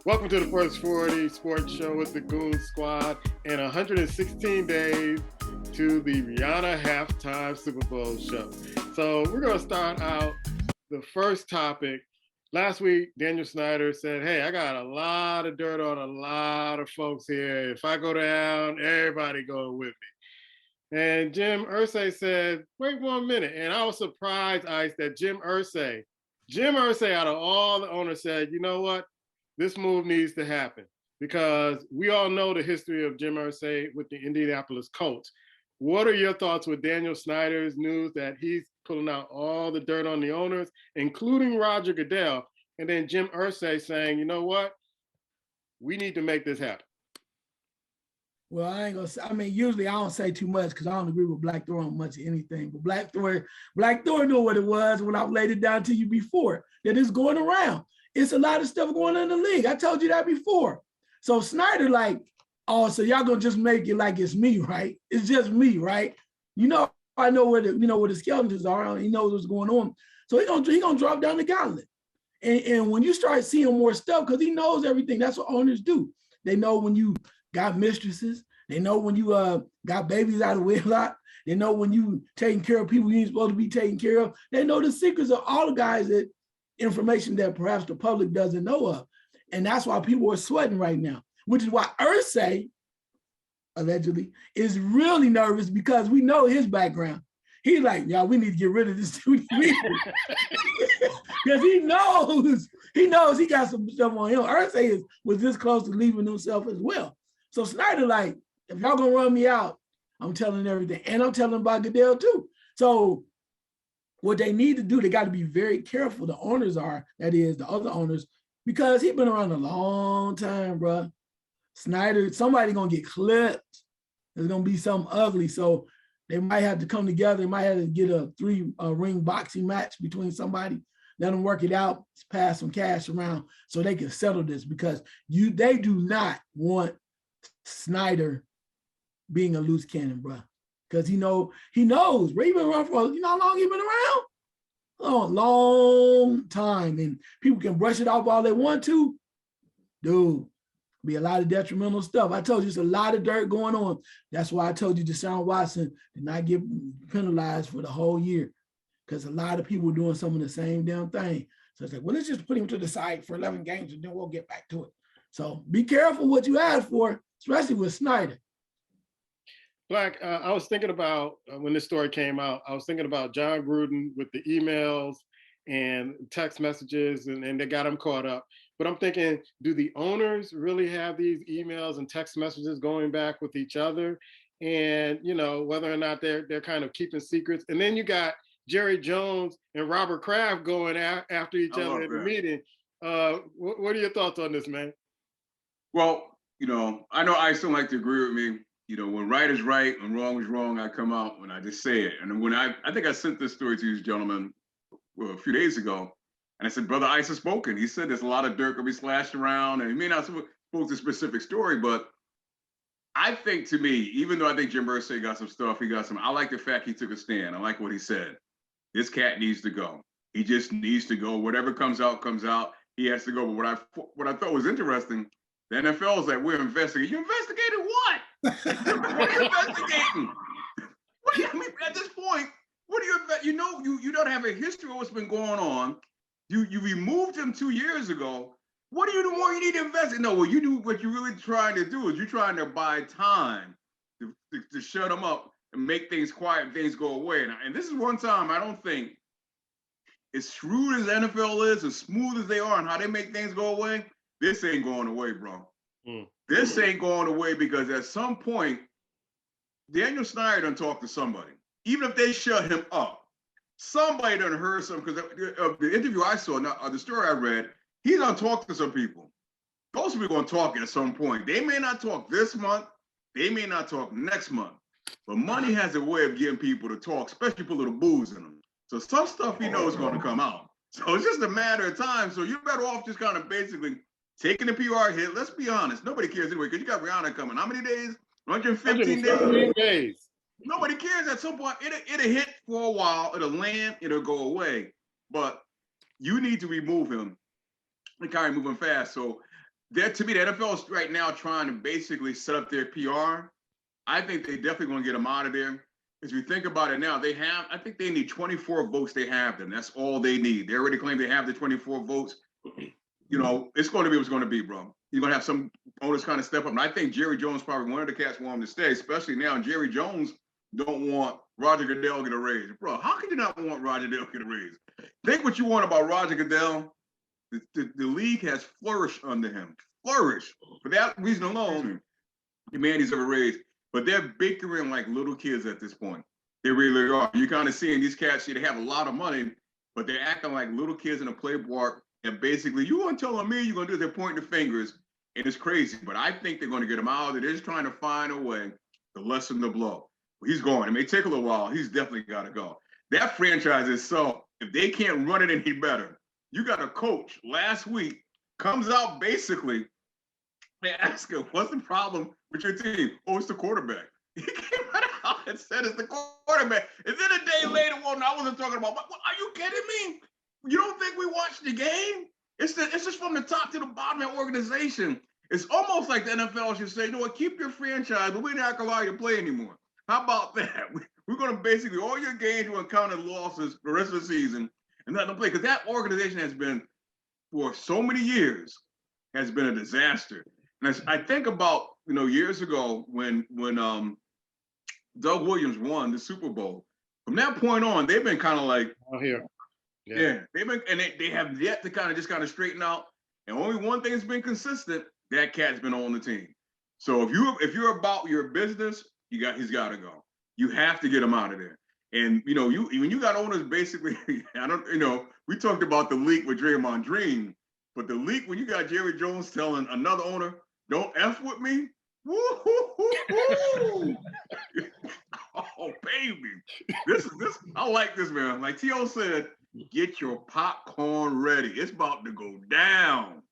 Welcome to the First 40 Sports Show with the Goon Squad and 116 days to the Rihanna Halftime Super Bowl show. So we're going to start out the first topic. Last week, Daniel Snyder said, hey, I got a lot of dirt on a lot of folks here. If I go down, everybody going with me. And Jim Irsay said, wait 1 minute. And I was surprised, Ice, that Jim Irsay out of all the owners said, you know what? This move needs to happen because we all know the history of Jim Irsay with the Indianapolis Colts. What are your thoughts with Daniel Snyder's news that he's pulling out all the dirt on the owners, including Roger Goodell, and then Jim Irsay saying, you know what? We need to make this happen. Well, I ain't gonna say, usually I don't say too much because I don't agree with Black Thor on much of anything. But Black Thor knew what it was when I laid it down to you before, that it's going around. It's a lot of stuff going on in the league. I told you that before. So Snyder like, oh, so y'all gonna just make it like it's me, right? It's just me, right? You know, I know where the skeletons are. He knows what's going on. So he gonna drop down the gauntlet. And when you start seeing more stuff, because he knows everything, that's what owners do. They know when you got mistresses. They know when you got babies out of wedlock. They know when you taking care of people you ain't supposed to be taking care of. They know the secrets of all the guys that information that perhaps the public doesn't know of. And that's why people are sweating right now, which is why Irsay, allegedly, is really nervous because we know his background. He's like, y'all, we need to get rid of this because he knows he got some stuff on him. Irsay was this close to leaving himself as well. So Snyder, like, if y'all gonna run me out, I'm telling everything. And I'm telling about Goodell too. So what they need to do, they got to be very careful. The owners are, that is, the other owners, because he's been around a long time, bro. Snyder, somebody gonna get clipped. There's gonna be something ugly. So they might have to come together. They might have to get a 3-ring boxing match between somebody. Let them work it out, pass some cash around so they can settle this because they do not want Snyder being a loose cannon, bro. Because he knows, bro. He been around for, you know how long he been around? Oh, a long time. And people can brush it off all they want to. Dude, be a lot of detrimental stuff. I told you it's a lot of dirt going on. That's why I told you Deshaun Watson did not get penalized for the whole year. Because a lot of people were doing some of the same damn thing. So it's like, well, let's just put him to the side for 11 games and then we'll get back to it. So be careful what you ask for, especially with Snyder. Black, I was thinking about, when this story came out, I was thinking about John Gruden with the emails and text messages, and they got him caught up. But I'm thinking, do the owners really have these emails and text messages going back with each other? And, you know, whether or not they're kind of keeping secrets. And then you got Jerry Jones and Robert Kraft going after each other at the meeting. What are your thoughts on this, man? Well, you know, I know I still like to agree with me. You know, when right is right and wrong is wrong, I come out when I just say it. And when I think I sent this story to these gentlemen a few days ago, and I said, Brother Ice has spoken. He said there's a lot of dirt gonna be slashed around, and he may not spoke to a specific story, but I think, to me, even though I think Jim Irsay got some stuff, I like the fact he took a stand. I like what he said. This cat needs to go. He just needs to go. Whatever comes out, comes out. He has to go. But what I thought was interesting, the NFL is like, we're investigating. You investigated what? What are you investigating? I mean, at this point, what do you don't have a history of what's been going on. You removed him 2 years ago. What do you do more you need to investigate? No, what you're really trying to do is you're trying to buy time to shut them up and make things quiet and things go away. And this is one time I don't think, as shrewd as the NFL is, as smooth as they are and how they make things go away, this ain't going away, bro. This ain't going away because at some point, Daniel Snyder done talked to somebody. Even if they shut him up, somebody done heard something, because of the interview I saw, the story I read, he done talked to some people. Those people are going to talk at some point. They may not talk this month. They may not talk next month. But money has a way of getting people to talk, especially put a little booze in them. So some stuff he knows is going to come out. So it's just a matter of time. So you're better off just kind of basically taking the PR hit. Let's be honest. Nobody cares anyway, because you got Rihanna coming. How many days? 115 days? Nobody cares. At some point, it'll hit for a while. It'll land. It'll go away. But you need to remove him and kind of moving fast. So to me, the NFL is right now trying to basically set up their PR. I think they definitely going to get them out of there. As you think about it now, I think they need 24 votes. They have them. That's all they need. They already claim they have the 24 votes. You know, it's going to be what's going to be, bro. You're going to have some owners kind of step up. And I think Jerry Jones probably one of the cats want him to stay, especially now. Jerry Jones don't want Roger Goodell to get a raise. Bro, how could you not want Roger Goodell to get a raise? Think what you want about Roger Goodell. The league has flourished under him. Flourished. For that reason alone, the man deserves a raise. But they're bickering like little kids at this point. They really are. You're kind of seeing these cats here, they have a lot of money, but they're acting like little kids in a play park. And basically, you want to tell me you're going to do, they're pointing the fingers. And it's crazy. But I think they're going to get him out of there. They're just trying to find a way to lessen the blow. Well, he's going. It may take a little while. He's definitely got to go. That franchise is so, if they can't run it any better, you got a coach last week comes out basically, they ask him, what's the problem with your team? Oh, it's the quarterback. He came right out and said it's the quarterback. And then a day later, well, I wasn't talking about, what, are you kidding me? You don't think we watched the game? It's just from the top to the bottom of the organization. It's almost like the NFL should say, you know what, keep your franchise, but we're not going to allow you to play anymore. How about that? We're going to basically, all your games, you're going to count as losses the rest of the season and let them play. Because that organization has been, for so many years, has been a disaster. And as I think about, years ago when Doug Williams won the Super Bowl, from that point on, they've been kind of like, oh, here. Yeah, they've been, and they have yet to kind of straighten out. And only one thing has been consistent: that cat's been on the team. So if you're about your business, he's got to go. You have to get him out of there. And when you got owners basically, we talked about the leak with Draymond Green, but the leak when you got Jerry Jones telling another owner, "Don't F with me." Woo-hoo-hoo-hoo. Oh baby, this I like this, man. Like T.O. said, get your popcorn ready. It's about to go down.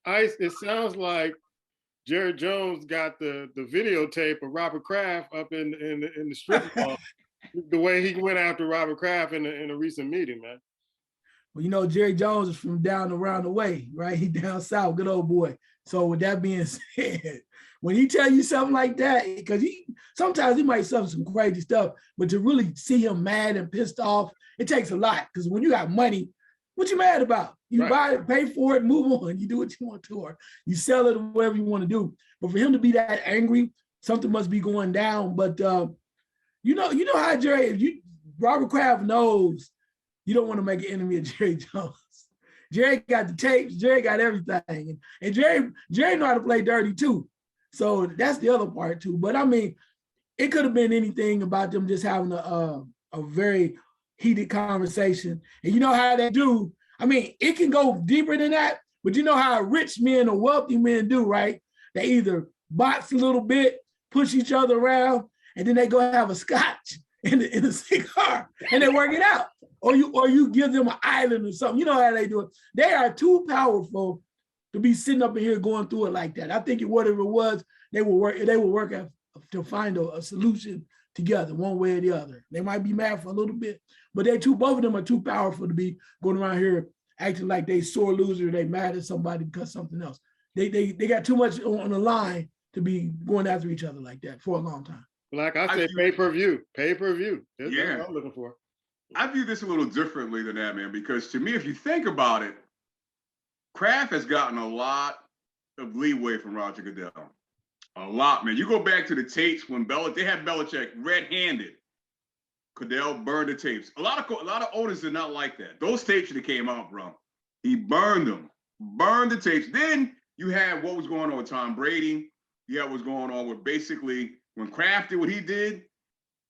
Ice, it sounds like Jerry Jones got the videotape of Robert Kraft up in the strip club. The way he went after Robert Kraft in a recent meeting, man. Well, Jerry Jones is from down around the way, right? He down south, good old boy. So with that being said, when he tell you something like that, because sometimes he might say some crazy stuff, but to really see him mad and pissed off, it takes a lot. Because when you got money, what you mad about? You right. Buy it, pay for it, move on. You do what you want to, or you sell it, or whatever you want to do. But for him to be that angry, something must be going down. But you know how Robert Kraft knows you don't want to make an enemy of Jerry Jones. Jerry got the tapes, Jerry got everything. And Jerry know how to play dirty too. So that's the other part too. But I mean, it could have been anything about them just having a very heated conversation. And you know how they do. I mean, it can go deeper than that, but you know how rich men or wealthy men do, right? They either box a little bit, push each other around, and then they go have a scotch in a cigar and they work it out. Or you give them an island or something. You know how they do it. They are too powerful to be sitting up in here going through it like that. I think whatever it was, they will work to find a solution together, one way or the other. They might be mad for a little bit, but both of them are too powerful to be going around here acting like they sore loser, they mad at somebody because something else. They got too much on the line to be going after each other like that for a long time. Like I said, pay-per-view. That's yeah. what I'm looking for. I view this a little differently than that, man, because to me, if you think about it, Kraft has gotten a lot of leeway from Roger Goodell. A lot, man. You go back to the tapes when they had Belichick red-handed. Goodell burned the tapes. A lot of owners did not like that. Those tapes that came out, bro. He burned them. Burned the tapes. Then you had what was going on with Tom Brady. You had what was going on with basically when Kraft did what he did.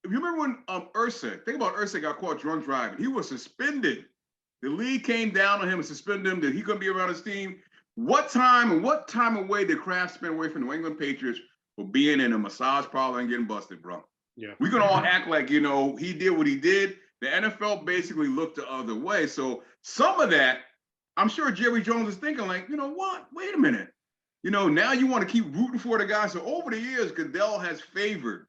If you remember when think about Ursay got caught drunk driving. He was suspended. The league came down on him and suspended him that he couldn't be around his team. What time away did Kraft spend away from the New England Patriots for being in a massage parlor and getting busted, bro? Yeah. We can all act like, he did what he did. The NFL basically looked the other way. So some of that, I'm sure Jerry Jones is thinking like, you know what? Wait a minute. Now you want to keep rooting for the guy. So over the years, Goodell has favored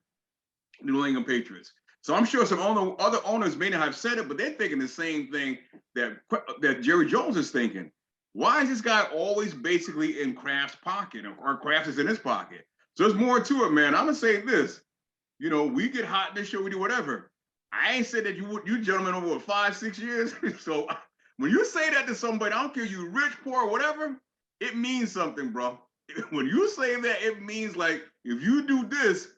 the New England Patriots. So I'm sure some other owners may not have said it, but they're thinking the same thing that Jerry Jones is thinking. Why is this guy always basically in Kraft's pocket or Kraft is in his pocket? So there's more to it, man. I'm gonna say this. You know, we get hot in this show, we do whatever. I ain't said that you gentlemen over what, 5-6 years. So when you say that to somebody, I don't care you rich, poor, whatever, it means something, bro. When you say that, it means like if you do this,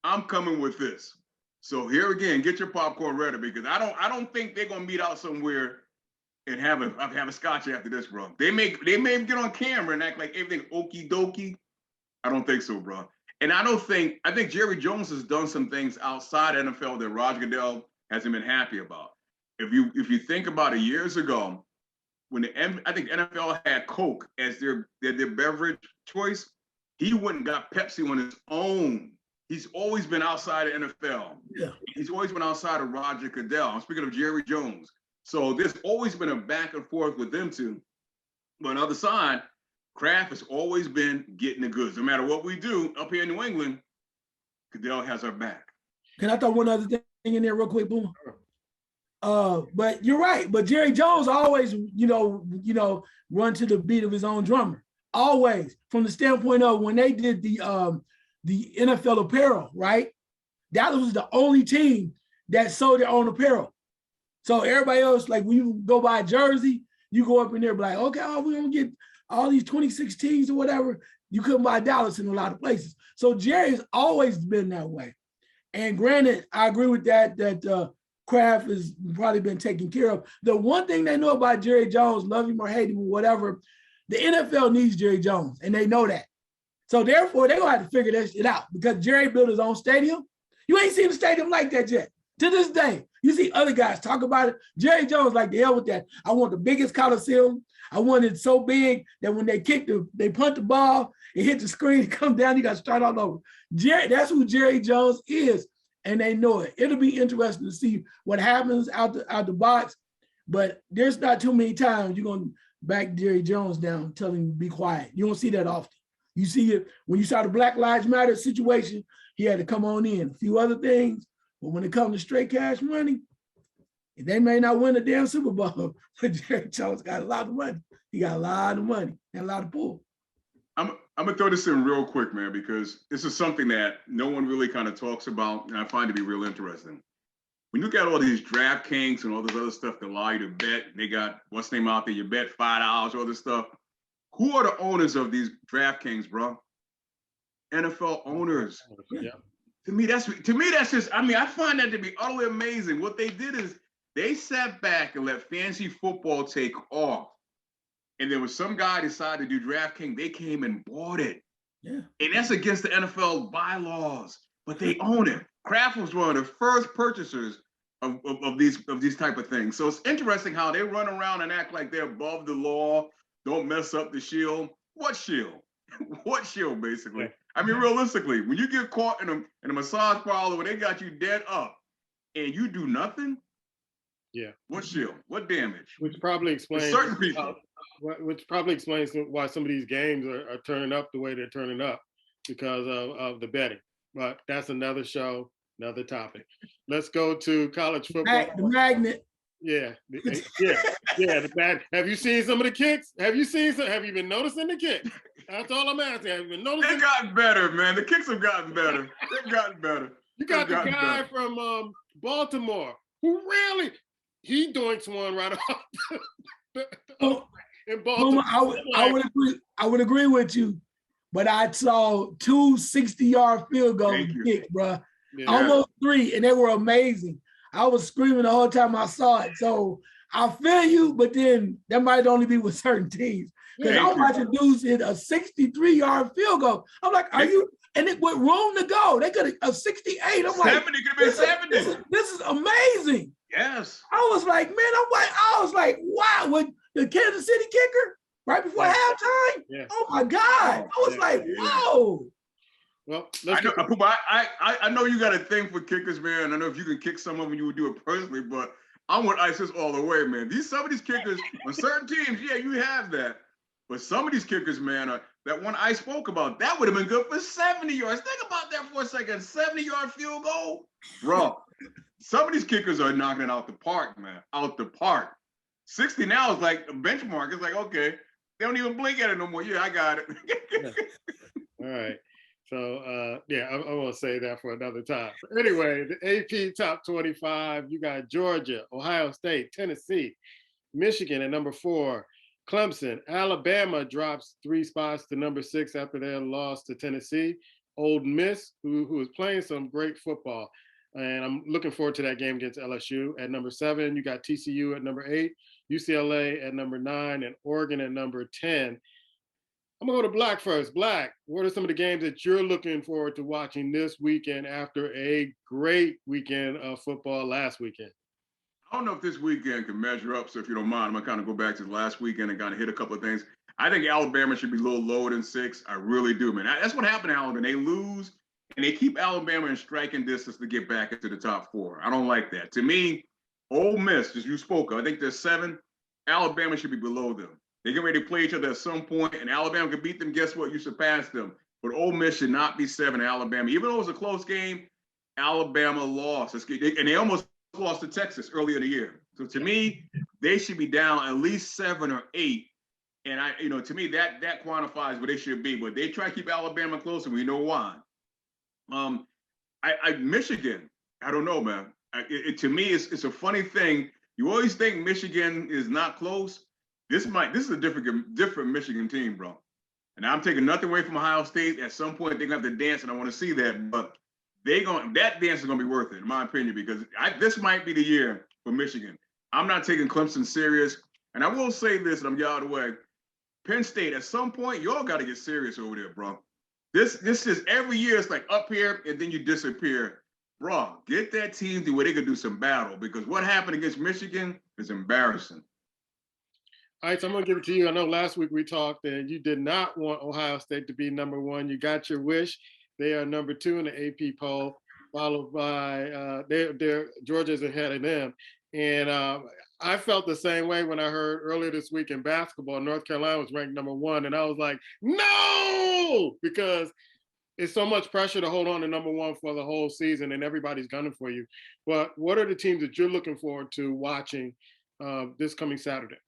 I'm coming with this. So here again, get your popcorn ready because I don't think they're gonna meet out somewhere and have a scotch after this, bro. They may get on camera and act like everything okie dokie. I don't think so, bro. And I think Jerry Jones has done some things outside NFL that Roger Goodell hasn't been happy about. If you think about it, years ago, when I think NFL had Coke as their beverage choice, he went and got Pepsi on his own. He's always been outside of NFL. Yeah. He's always been outside of Roger Goodell. I'm speaking of Jerry Jones. So there's always been a back and forth with them two. But on the other side, Kraft has always been getting the goods. No matter what we do up here in New England, Goodell has our back. Can I throw one other thing in there real quick, Boom? But you're right. But Jerry Jones always, run to the beat of his own drummer. Always, from the standpoint of when they did the NFL apparel, right? That was the only team that sold their own apparel. So everybody else, like when you go buy a jersey, you go up in there and be like, okay, we're gonna get all these 2016s or whatever. You couldn't buy Dallas in a lot of places. So Jerry's always been that way. And granted, I agree with that Kraft has probably been taken care of. The one thing they know about Jerry Jones, love him or hate him or whatever, the NFL needs Jerry Jones, and they know that. So therefore, they're gonna have to figure that shit out because Jerry built his own stadium. You ain't seen a stadium like that yet. To this day, you see other guys talk about it. Jerry Jones like the hell with that. I want the biggest Coliseum. I want it so big that when they punt the ball, it hit the screen, it come down, you got to start all over. That's who Jerry Jones is, and they know it. It'll be interesting to see what happens out the box, but there's not too many times you're going to back Jerry Jones down, tell him to be quiet. You don't see that often. You see it when you saw the Black Lives Matter situation, he had to come on in. A few other things, but when it comes to straight cash money, they may not win a damn Super Bowl, but Jerry Jones got a lot of money. He got a lot of money and a lot of pull. I'm gonna throw this in real quick, man, because this is something that no one really kind of talks about, and I find to be real interesting. When you got all these DraftKings and all this other stuff that allow you to bet, they got what's the name out there, you bet $5, all this stuff. Who are the owners of these DraftKings, bro? NFL owners. Yeah. To me, that's just, I find that to be utterly amazing. What they did is they sat back and let fantasy football take off. And there was some guy decided to do DraftKings. They came and bought it. Yeah. And that's against the NFL bylaws, but they own it. Kraft was one of the first purchasers of these type of things. So it's interesting how they run around and act like they're above the law, don't mess up the shield. What shield? What shield, basically? I mean, realistically, when you get caught in a massage parlor where they got you dead up and you do nothing, yeah. What shield? What damage? Which probably explains certain people. Which probably explains why some of these games are turning up the way they're turning up because of the betting. But that's another show, another topic. Let's go to college football. The magnet. Yeah. The magnet. Have you seen some of the kicks? Have you been noticing the kicks? That's all I'm asking. Have you been noticing? They've gotten better, man. The kicks have gotten better. They've gotten better. You got the guy from Baltimore who he doinks one right off. In Baltimore. I would agree with you, but I saw 2 60-yard field goals kicked, bro. Yeah. Almost 3, and they were amazing. I was screaming the whole time I saw it. So I feel you, but then that might only be with certain teams. Because I'm watching dudes hit a 63-yard field goal. I'm like, are you? And it went room to go. They got a 68. I'm like, 70 could have been 70. This is amazing. Yes. I was like, man, I was like, wow, with the Kansas City kicker right before halftime. Yeah. Oh my God. I was like, whoa. Well, I know you got a thing for kickers, man. I don't know if you can kick some of them, you would do it personally, but I want ISIS all the way, man. Some of these kickers on certain teams, yeah, you have that. But some of these kickers, man, that one I spoke about, that would have been good for 70 yards. Think about that for a second. 70-yard field goal. Bro, some of these kickers are knocking it out the park, man. Out the park. 60 now is like a benchmark. It's like, okay, They don't even blink at it no more. Yeah, I got it. All right. So, yeah, I won't say that for another time. But anyway, the AP Top 25, you got Georgia, Ohio State, Tennessee, Michigan at number 4, Clemson. Alabama drops 3 spots to number 6 after their loss to Tennessee. Ole Miss, who is playing some great football. And I'm looking forward to that game against LSU. At number 7, you got TCU at number 8, UCLA at number 9, and Oregon at number 10. I'm gonna go to Black first. Black, what are some of the games that you're looking forward to watching this weekend after a great weekend of football last weekend? I don't know if this weekend can measure up. So if you don't mind, I'm gonna kind of go back to the last weekend and kind of hit a couple of things. I think Alabama should be a little lower than 6. I really do, man. That's what happened to Alabama. They lose and they keep Alabama in striking distance to get back into the top 4. I don't like that. To me, Ole Miss, as you spoke of, I think there's 7. Alabama should be below them. They get ready to play each other at some point, and Alabama can beat them. Guess what? You surpass them. But Ole Miss should not be 7 Alabama. Even though it was a close game, Alabama lost. And they almost lost to Texas earlier in the year. So to me, they should be down at least 7 or 8. And to me, that quantifies what they should be. But they try to keep Alabama close, and we know why. Michigan, I don't know, man. To me, it's a funny thing. You always think Michigan is not close. This is a different Michigan team, bro. And I'm taking nothing away from Ohio State. At some point, they're gonna have to dance, and I want to see that. But that dance is gonna be worth it, in my opinion, because this might be the year for Michigan. I'm not taking Clemson serious, and I will say this, and I'm getting out of the way. Penn State, at some point, y'all got to get serious over there, bro. This is every year. It's like up here, and then you disappear, bro. Get that team to where they could do some battle, because what happened against Michigan is embarrassing. All right, so I'm going to give it to you. I know last week we talked and you did not want Ohio State to be number 1. You got your wish. They are number 2 in the AP poll, followed by Georgia's ahead of them. And I felt the same way when I heard earlier this week in basketball, North Carolina was ranked number 1. And I was like, no, because it's so much pressure to hold on to number 1 for the whole season and everybody's gunning for you. But what are the teams that you're looking forward to watching this coming Saturday?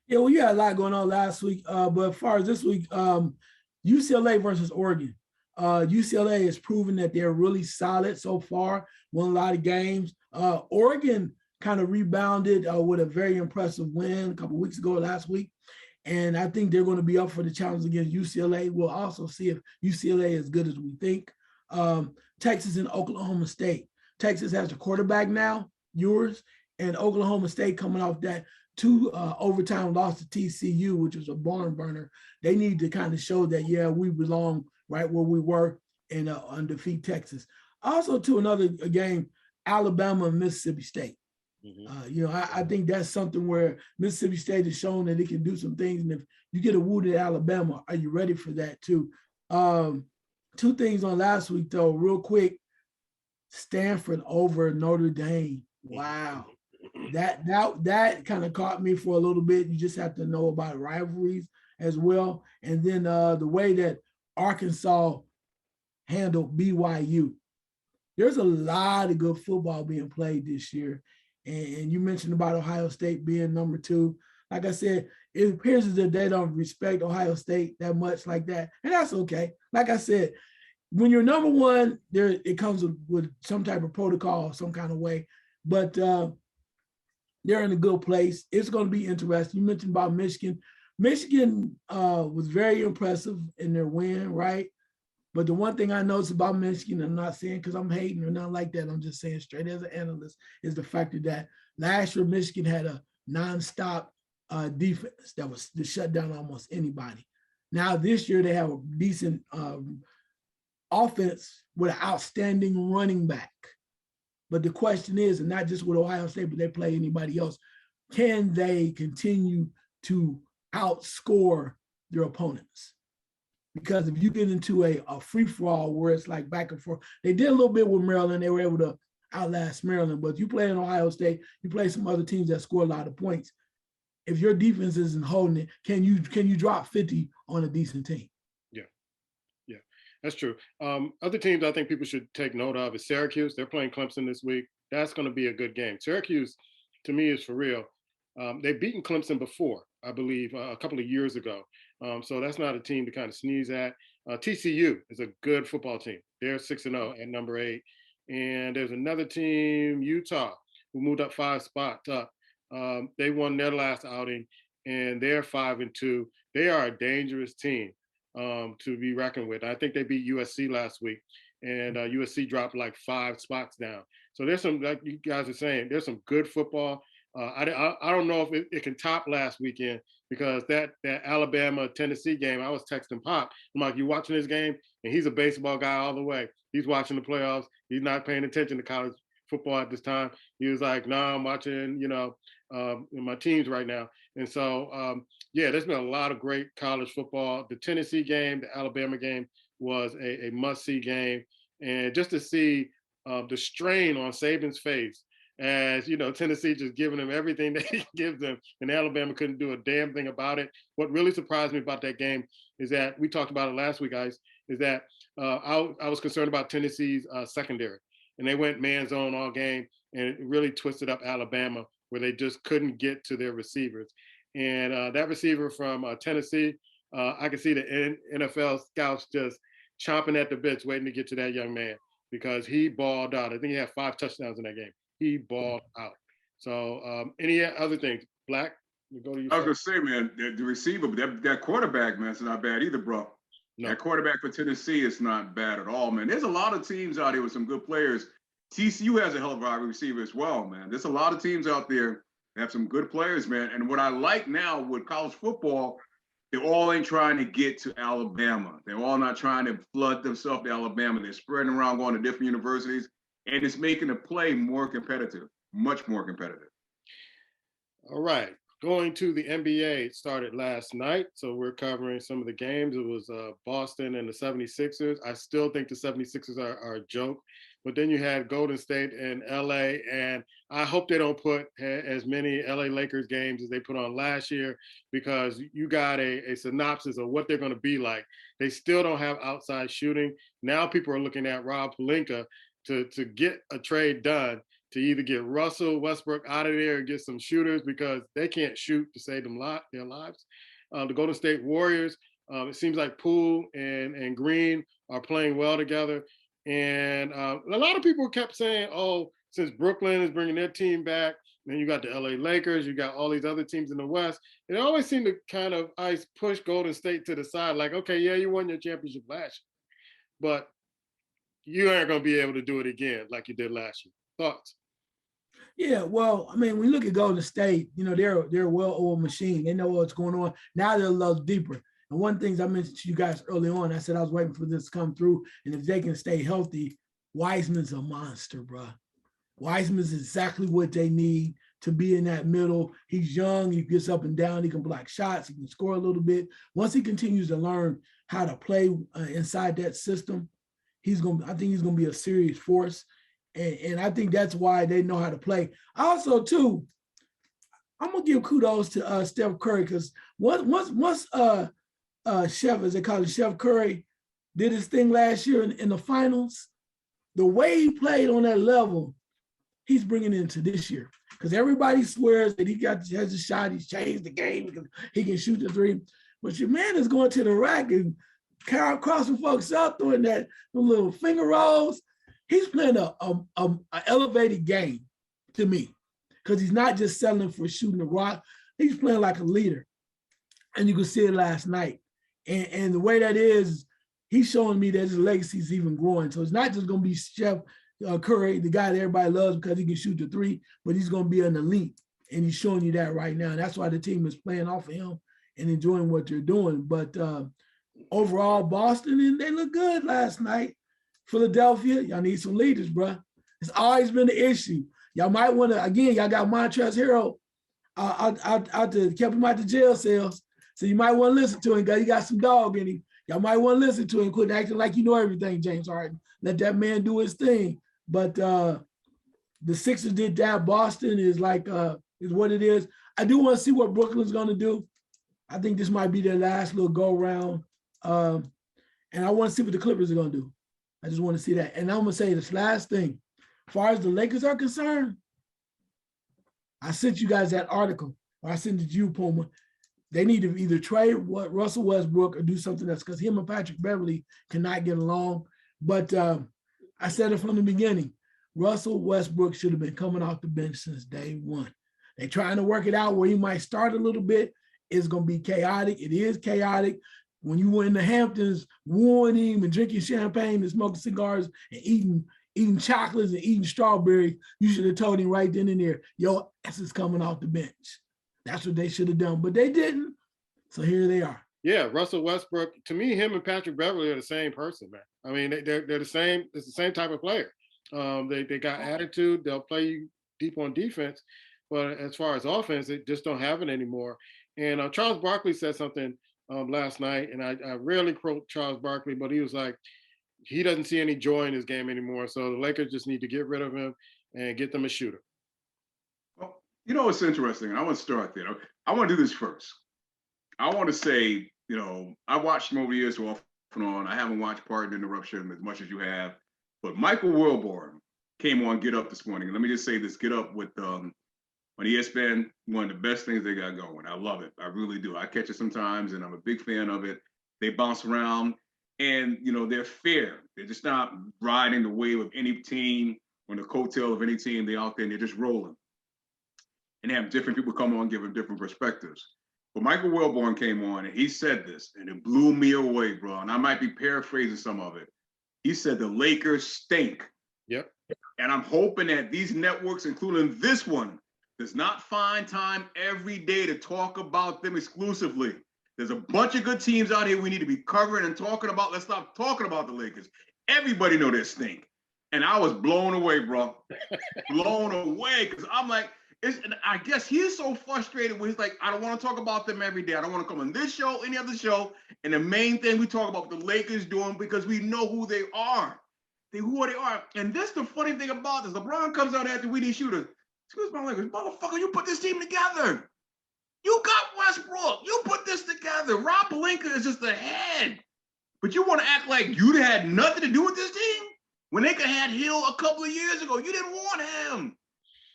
Yeah, well, you had a lot going on last week, but as far as this week, UCLA versus Oregon. UCLA has proven that they're really solid so far, won a lot of games. Oregon kind of rebounded with a very impressive win a couple of weeks ago last week, and I think they're going to be up for the challenge against UCLA. We'll also see if UCLA is as good as we think. Texas and Oklahoma State. Texas has the quarterback now, yours, and Oklahoma State coming off that 2 overtime loss to TCU, which was a barn burner. They need to kind of show that, yeah, we belong right where we were and defeat Texas. Also, to another game, Alabama and Mississippi State. Mm-hmm. I think that's something where Mississippi State has shown that it can do some things. And if you get a wounded Alabama, are you ready for that too? 2 things on last week, though, real quick. Stanford over Notre Dame. Wow. That kind of caught me for a little bit. You just have to know about rivalries as well. And then the way that Arkansas handled BYU. There's a lot of good football being played this year. And you mentioned about Ohio State being number 2. Like I said, it appears as if they don't respect Ohio State that much like that. And that's okay. Like I said, when you're number 1, it comes with some type of protocol, some kind of way. But they're in a good place. It's going to be interesting. You mentioned about Michigan. Michigan was very impressive in their win, right? But the one thing I noticed about Michigan, I'm not saying because I'm hating or nothing like that, I'm just saying straight as an analyst, is the fact that last year Michigan had a nonstop defense that was to shut down almost anybody. Now this year they have a decent offense with an outstanding running back. But the question is, and not just with Ohio State, but they play anybody else, can they continue to outscore their opponents? Because if you get into a free-for-all where it's like back and forth, they did a little bit with Maryland. They were able to outlast Maryland. But you play in Ohio State, you play some other teams that score a lot of points. If your defense isn't holding it, can you drop 50 on a decent team? Yeah, that's true. Other teams I think people should take note of is Syracuse. They're playing Clemson this week. That's going to be a good game. Syracuse, to me, is for real. They've beaten Clemson before. I believe, a couple of years ago. So that's not a team to kind of sneeze at. TCU is a good football team. They're 6-0 at number 8. And there's another team, Utah, who moved up 5 spots up. They won their last outing, and they're 5-2. They are a dangerous team to be reckoned with. I think they beat USC last week, and USC dropped like 5 spots down. So there's some, like you guys are saying, there's some good football. I don't know if it can top last weekend, because that Alabama-Tennessee game, I was texting Pop. I'm like, you watching this game? And he's a baseball guy all the way. He's watching the playoffs. He's not paying attention to college football at this time. He was like, nah, I'm watching, my teams right now. And so, there's been a lot of great college football. The Tennessee game, the Alabama game was a must-see game. And just to see the strain on Saban's face, as Tennessee just giving them everything that he gives them, and Alabama couldn't do a damn thing about it. What really surprised me about that game is that, we talked about it last week, guys, is that I was concerned about Tennessee's secondary, and they went man zone all game, and it really twisted up Alabama, where they just couldn't get to their receivers. And that receiver from Tennessee, I could see the NFL scouts just chomping at the bits, waiting to get to that young man, because he balled out. I think he had 5 touchdowns in that game. He balled out. So any other things? Black, we'll go to you. I was going to say, man, the receiver, that quarterback, man, it's not bad either, bro. No. That quarterback for Tennessee is not bad at all, man. There's a lot of teams out here with some good players. TCU has a hell of a receiver as well, man. There's a lot of teams out there that have some good players, man. And what I like now with college football, they all ain't trying to get to Alabama. They're all not trying to flood themselves to Alabama. They're spreading around, going to different universities. And it's making the play more competitive, much more competitive. All right. Going to the NBA, it started last night. So we're covering some of the games. It was Boston and the 76ers. I still think the 76ers are a joke. But then you had Golden State and LA. And I hope they don't put as many LA Lakers games as they put on last year, because you got a synopsis of what they're going to be like. They still don't have outside shooting. Now people are looking at Rob Pelinka to get a trade done, to either get Russell Westbrook out of there and get some shooters, because they can't shoot to save them their lives. The Golden State Warriors, it seems like Poole and Green are playing well together. And a lot of people kept saying, oh, since Brooklyn is bringing their team back, then you got the LA Lakers, you got all these other teams in the West. It always seemed to kind of push Golden State to the side, like, okay, yeah, you won your championship last year, but you aren't going to be able to do it again like you did last year. Thoughts? Yeah, well, I mean, when you look at Golden State, they're a well-oiled machine. They know what's going on. Now they're a little deeper. And one of the things I mentioned to you guys early on, I said I was waiting for this to come through. And if they can stay healthy, Wiseman's a monster, bro. Wiseman's exactly what they need to be in that middle. He's young. He gets up and down. He can block shots. He can score a little bit. Once he continues to learn how to play inside that system, I think he's going to be a serious force. And I think that's why they know how to play. Also, too, I'm going to give kudos to Steph Curry, because once Chef, as they call it, Chef Curry, did his thing last year in the finals, the way he played on that level, he's bringing into this year. Because everybody swears that he has a shot, he's changed the game because he can shoot the 3. But your man is going to the rack and crossing folks up, doing the little finger rolls. He's playing a elevated game to me, because he's not just settling for shooting the rock. He's playing like a leader. And you could see it last night. And the way that is, he's showing me that his legacy is even growing. So it's not just going to be Chef Curry, the guy that everybody loves because he can shoot the 3, but he's going to be an elite. And he's showing you that right now. And that's why the team is playing off of him and enjoying what they're doing. But overall, Boston, and they look good last night. Philadelphia, y'all need some leaders, bro. It's always been the issue. Y'all might want to, again, y'all got Montrezl Harrell kept him out the jail cells. So you might want to listen to him, because he got some dog in him. Y'all might want to listen to him. Quit acting like you know everything, James Harden. Let that man do his thing. But the Sixers did that. Boston is what it is. I do want to see what Brooklyn's going to do. I think this might be their last little go-round. And I want to see what the Clippers are going to do. I just want to see that. And I'm going to say this last thing. As far as the Lakers are concerned, I sent you guys that article, or I sent it to you, Puma. they need to either trade Russell Westbrook or do something else because him and Patrick Beverly cannot get along. But I said it from the beginning, Russell Westbrook should have been coming off the bench since day one. They're trying to work it out where he might start a little bit. It's going to be chaotic. It is chaotic. When you were in the Hamptons, warring him and drinking champagne and smoking cigars and eating chocolates and eating strawberries, you should have told him right then and there, your ass is coming off the bench. That's what they should have done, but they didn't. So here they are. Yeah, Russell Westbrook, to me, him and Patrick Beverly are the same person, man. I mean, they're the same. It's the same type of player. They got attitude. They'll play you deep on defense. But as far as offense, they just don't have it anymore. And Charles Barkley said something last night, and I rarely quote Charles Barkley, but he was like, he doesn't see any joy in his game anymore. So the Lakers just need to get rid of him and get them a shooter. Well, you know, it's interesting. And I want to start there. I want to do this first. I want to say, you know, I watched him over the years off and on. I haven't watched Pardon Interruption as much as you have. But Michael Wilborn came on Get Up this morning. And let me just say this, Get Up with on ESPN, one of the best things they got going. I love it. I really do. I catch it sometimes, and I'm a big fan of it. They bounce around, and, you know, they're fair. They're just not riding the wave of any team or the coattail of any team. They're out there, and they're just rolling. And they have different people come on, give them different perspectives. But Michael Wilborn came on, and he said this, and it blew me away, bro. And I might be paraphrasing some of it. He said the Lakers stink. Yep. And I'm hoping that these networks, including this one, does not find time every day to talk about them exclusively. There's a bunch of good teams out here we need to be covering and talking about. Let's stop talking about the Lakers. Everybody know they stink. And I was blown away, bro. Blown away, because I'm like, I guess he's so frustrated when he's like, I don't want to talk about them every day. I don't want to come on this show, any other show. And the main thing we talk about the Lakers doing because we know who they are. Who they are. And this the funny thing about this. LeBron comes out after we need shooters. Excuse my language, motherfucker, you put this team together. You got Westbrook. You put this together. Rob Pelinka is just the head. But you want to act like you had nothing to do with this team? When they could have had Hill a couple of years ago, you didn't want him.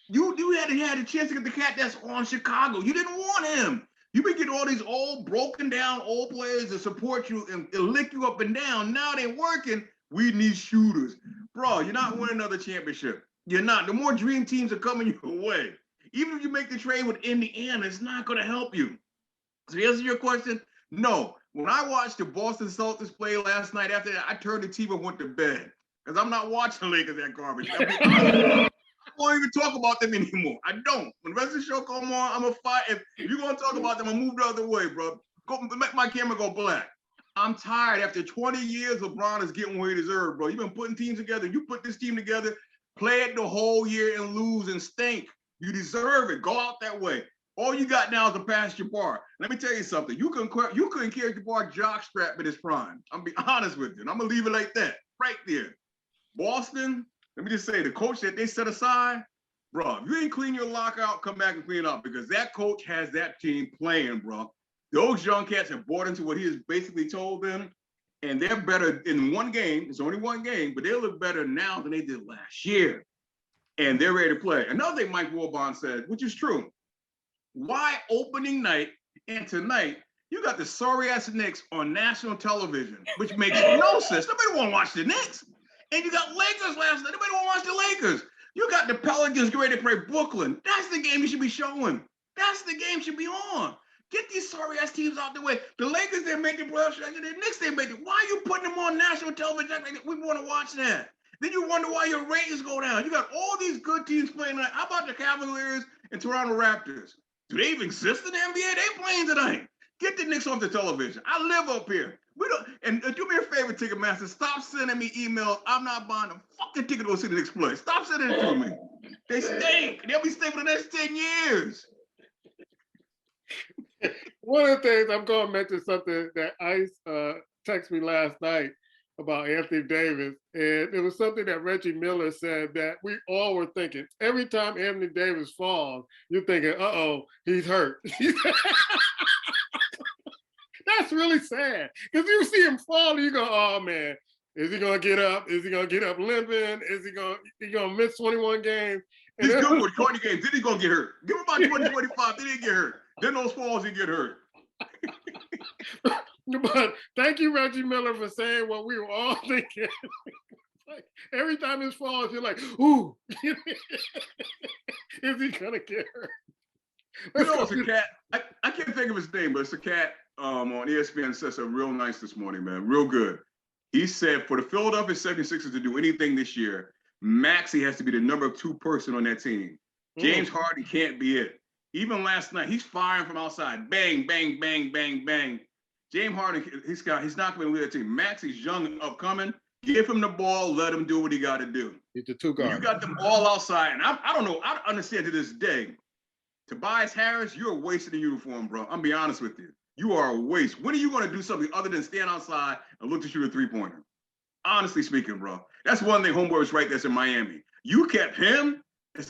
You had a chance to get the cat that's on Chicago. You didn't want him. You've been getting all these old, broken down old players to support you and lick you up and down. Now they're working. We need shooters. Bro, you're not winning another championship. You're not. The more dream teams are coming your way. Even if you make the trade with Indiana, it's not going to help you. So to answer your question, no. When I watched the Boston Celtics play last night, after that, I turned the TV and went to bed. Because I'm not watching the Lakers that garbage. I won't even talk about them anymore. I don't. When the rest of the show come on, I'm going to fight. If you're going to talk about them, I'll move the other way, bro. Go make my camera go black. I'm tired. After 20 years, LeBron is getting what he deserves, bro. You've been putting teams together. You put this team together, play it the whole year and lose and stink. You deserve it. Go out that way. All you got now is a pass Jabbar. Let me tell you something. You couldn't carry Jabbar jockstrap in his prime. I'm be honest with you. And I'm going to leave it like that. Right there. Boston, let me just say, the coach that they set aside, bro, if you ain't clean your lockout, come back and clean up, because that coach has that team playing, bro. Those young cats have bought into what he has basically told them, and they're better in one game. It's only one game, but they look better now than they did last year. And they're ready to play. Another thing Mike Wilbon said, which is true, why opening night and tonight, you got the sorry-ass Knicks on national television, which makes no sense. Nobody want to watch the Knicks. And you got Lakers last night. Nobody want to watch the Lakers. You got the Pelicans ready to play Brooklyn. That's the game you should be showing. That's the game should be on. Get these sorry-ass teams out the way. The Lakers, they make the playoffs. The Knicks, they make it. Why are you putting them on national television? We want to watch that. Then you wonder why your ratings go down. You got all these good teams playing tonight. How about the Cavaliers and Toronto Raptors? Do they even exist in the NBA? They playing tonight. Get the Knicks off the television. I live up here. We don't. And do me a favor, Ticketmaster. Stop sending me emails. I'm not buying a fucking ticket to go see the Knicks play. Stop sending it to me. They stink. They'll be staying for the next 10 years. One of the things, I'm going to mention something that Ice texted me last night about Anthony Davis, and it was something that Reggie Miller said that we all were thinking. Every time Anthony Davis falls, you're thinking, uh-oh, he's hurt. That's really sad, because you see him fall, and you go, oh, man, is he going to get up? Is he going to get up limping? Is he going to miss 21 games? And he's good for 20 games. Then he's going to get hurt. Give him about 20, 25. Then he get hurt. Then those falls, he get hurt. But thank you, Reggie Miller, for saying what we were all thinking. Like, every time it falls, you're like, ooh, is he gonna get hurt? You know, it's a cat. I can't think of his name, but it's a cat on ESPN said something real nice this morning, man. Real good. He said for the Philadelphia 76ers to do anything this year, Maxey has to be the number 2 person on that team. James Harden can't be it. Even last night, he's firing from outside. Bang, bang, bang, bang, bang. James Harden, he's not going to lead that team. Maxey's young and upcoming. Give him the ball. Let him do what he got to do. He's the 2 guard. You got them all outside. And I don't know. I don't understand to this day. Tobias Harris, you're a waste in the uniform, bro. I'm be honest with you. You are a waste. When are you going to do something other than stand outside and look to shoot a 3-pointer? Honestly speaking, bro. That's one thing homeboy was right that's in Miami. You kept him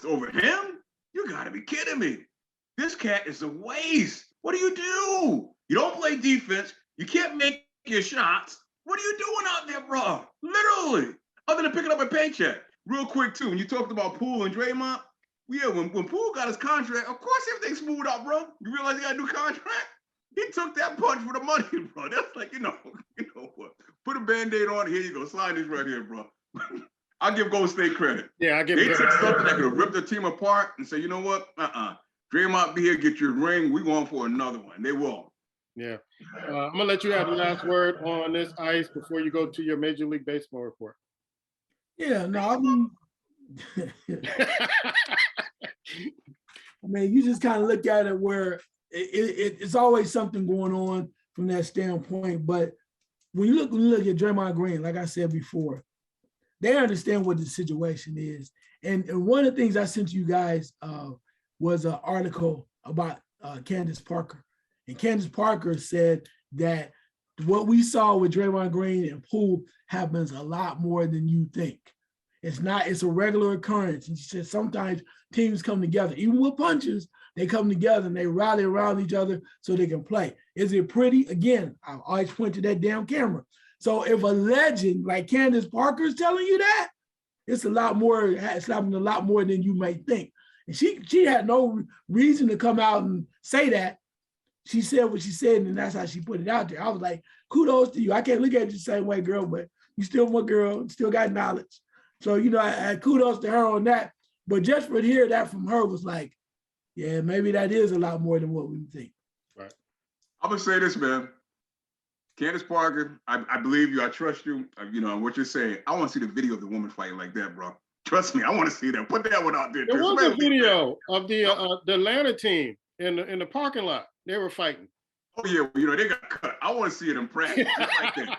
over him? You got to be kidding me. This cat is a waste. What do? You don't play defense. You can't make your shots. What are you doing out there, bro? Literally. Other than picking up a paycheck. Real quick, too, when you talked about Poole and Draymond, yeah, when Poole got his contract, of course everything smoothed out, bro. You realize he got a new contract? He took that punch for the money, bro. That's like, you know what? Put a Band-Aid on, here you go. Slide this right here, bro. I'll give Golden State credit. Yeah, I give They took something that could have ripped the team apart and say, you know what? Draymond, be here, get your ring. We going for another one. They won't. Yeah. I'm going to let you have the last word on this, Ice, before you go to your Major League Baseball report. Yeah, no, I mean, you just kind of look at it where it's always something going on from that standpoint. But when you look at Draymond Green, like I said before, they understand what the situation is. And one of the things I sent you guys was an article about Candace Parker. And Candace Parker said that what we saw with Draymond Green and Poole happens a lot more than you think. It's a regular occurrence. And she said sometimes teams come together, even with punches, they come together and they rally around each other so they can play. Is it pretty? Again, I always point to that damn camera. So if a legend like Candace Parker is telling you that, it's happening a lot more than you may think. And she had no reason to come out and say that. She said what she said, and that's how she put it out there. I was like, kudos to you. I can't look at you the same way, girl, but you still my girl, still got knowledge. So, I kudos to her on that. But just for to hear that from her was like, yeah, maybe that is a lot more than what we think. Right. I'm going to say this, man. Candace Parker, I believe you. I trust you. What you're saying. I want to see the video of the woman fighting like that, bro. Trust me, I want to see that. Put that one out there. There was a video of the Atlanta team in the parking lot. They were fighting. Oh, yeah. They got cut. I want to see it in practice. Just like that.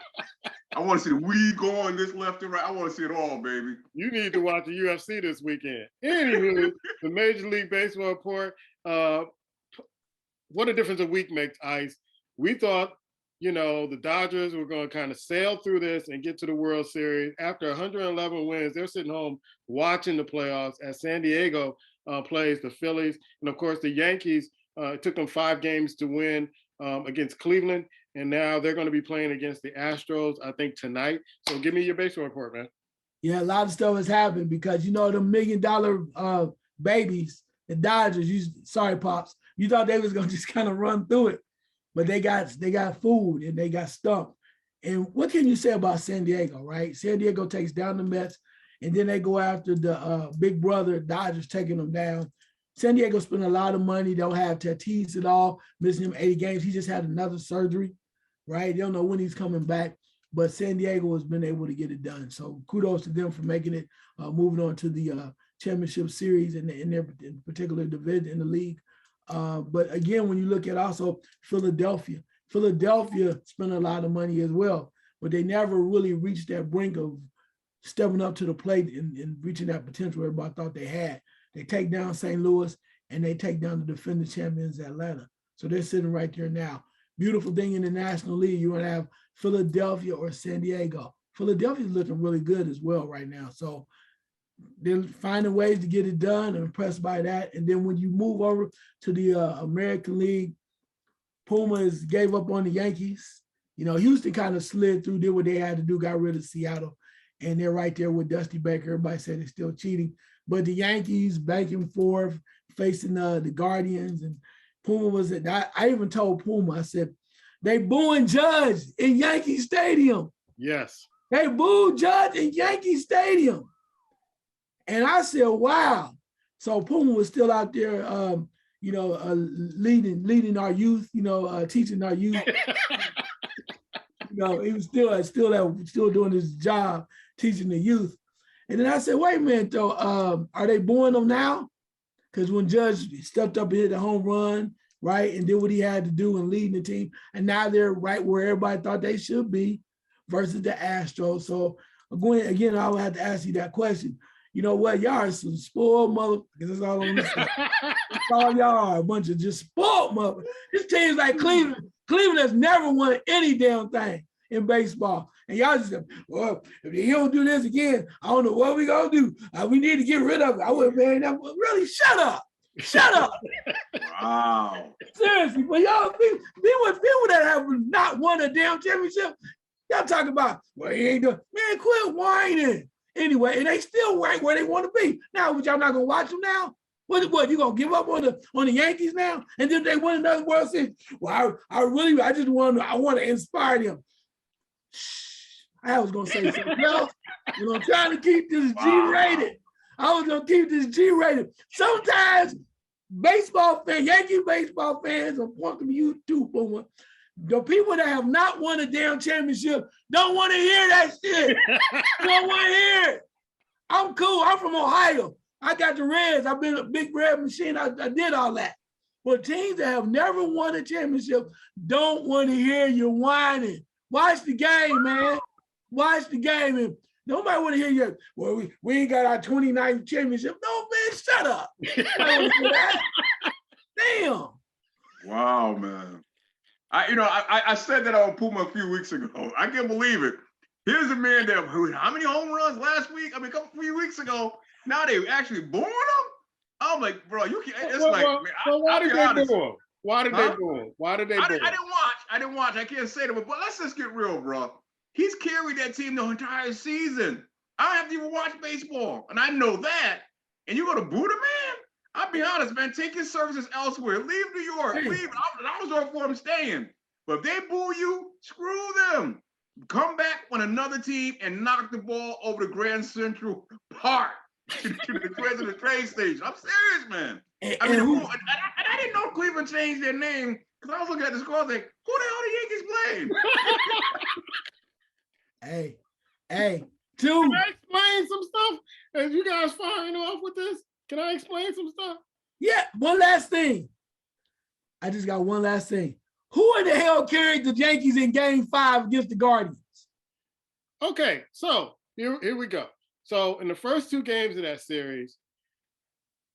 I want to see the weed going this left and right. I want to see it all, baby. You need to watch the UFC this weekend. Anywho, the Major League Baseball report. What a difference a week makes, Ice. We thought, the Dodgers were going to kind of sail through this and get to the World Series. After 111 wins, they're sitting home watching the playoffs as San Diego plays the Phillies. And, of course, the Yankees, it took them 5 games to win against Cleveland. And now they're going to be playing against the Astros, I think, tonight. So give me your baseball report, man. Yeah, a lot of stuff has happened because, the $1 million babies, the Dodgers, sorry, Pops, you thought they was going to just kind of run through it. But they got fooled and they got stumped. And what can you say about San Diego, right? San Diego takes down the Mets, and then they go after the big brother, Dodgers, taking them down. San Diego spent a lot of money. They don't have Tatis at all, missing him 80 games. He just had another surgery, right? They don't know when he's coming back, but San Diego has been able to get it done. So kudos to them for making it, moving on to the championship series in their particular division in the league. But again, when you look at also Philadelphia spent a lot of money as well, but they never really reached that brink of stepping up to the plate and reaching that potential everybody thought they had. They take down St. Louis and they take down the defending champions Atlanta. So they're sitting right there now. Beautiful thing in the National League, you want to have Philadelphia or San Diego. Philadelphia's looking really good as well right now. So they're finding ways to get it done. I'm impressed by that. And then when you move over to the American League, Pumas gave up on the Yankees. Houston kind of slid through, did what they had to do, got rid of Seattle. And they're right there with Dusty Baker. Everybody said they're still cheating. But the Yankees back and forth, facing the Guardians. And Puma I even told Puma, I said, They booing Judge in Yankee Stadium. Yes. They booed Judge in Yankee Stadium. And I said, wow. So Puma was still out there, leading our youth, teaching our youth. He was still doing his job, teaching the youth. And then I said, wait a minute, though, are they booing them now? Because when Judge stepped up and hit the home run, right, and did what he had to do and leading the team, and now they're right where everybody thought they should be versus the Astros. So again, I would have to ask you that question. You know what? Y'all are some spoiled motherfuckers. That's all I'm gonna say. That's all y'all are, a bunch of just spoiled motherfuckers. This team's like Cleveland. Cleveland has never won any damn thing in baseball. And y'all just said, well, if he don't do this again, I don't know what we gonna do. We need to get rid of it. I went, man, really, shut up. Shut up. Wow. Seriously, but y'all be with people that have not won a damn championship. Y'all talking about, well, he ain't doing, man, quit whining. Anyway, and they still right where they want to be. Now, but y'all not gonna watch them now? What you gonna give up on the Yankees now? And then they win another World Series? Well, I want to inspire them. I was gonna say something else. I'm trying to keep this G-rated. I was gonna keep this G-rated. Sometimes Yankee baseball fans, I'm pointing to you too, Boomer. The people that have not won a damn championship don't want to hear that shit. Don't want to hear it. I'm cool. I'm from Ohio. I got the Reds. I've been a big red machine. I did all that. But teams that have never won a championship don't want to hear you whining. Watch the game, man. Watch the game. And nobody want to hear you. Well, we ain't got our 29th championship. No, man, shut up. I don't hear that. Damn. Wow, man. I said that on Puma a few weeks ago. I can't believe it. Here's a man that how many home runs last week? I mean, a few weeks ago. Now they actually booing him. I'm like, bro, you can't. It's like, man, why did they boo him? Why did they boo him? Why did they boo him? I didn't watch. I can't say that, but let's just get real, bro. He's carried that team the entire season. I don't have to even watch baseball, and I know that. And you go to boo the man? I'll be honest, man. Take your services elsewhere. Leave New York. Leave. I was all for him staying. But if they boo you, screw them. Come back on another team and knock the ball over the Grand Central Park to the train station. I'm serious, man. I didn't know Cleveland changed their name because I was looking at the score like, who the hell the Yankees playing? Hey, Can I explain some stuff? As you guys firing off with this, can I explain some stuff? Yeah, one last thing. I just got one last thing. Who in the hell carried the Yankees in Game 5 against the Guardians? Okay, so here we go. So in the first two games of that series,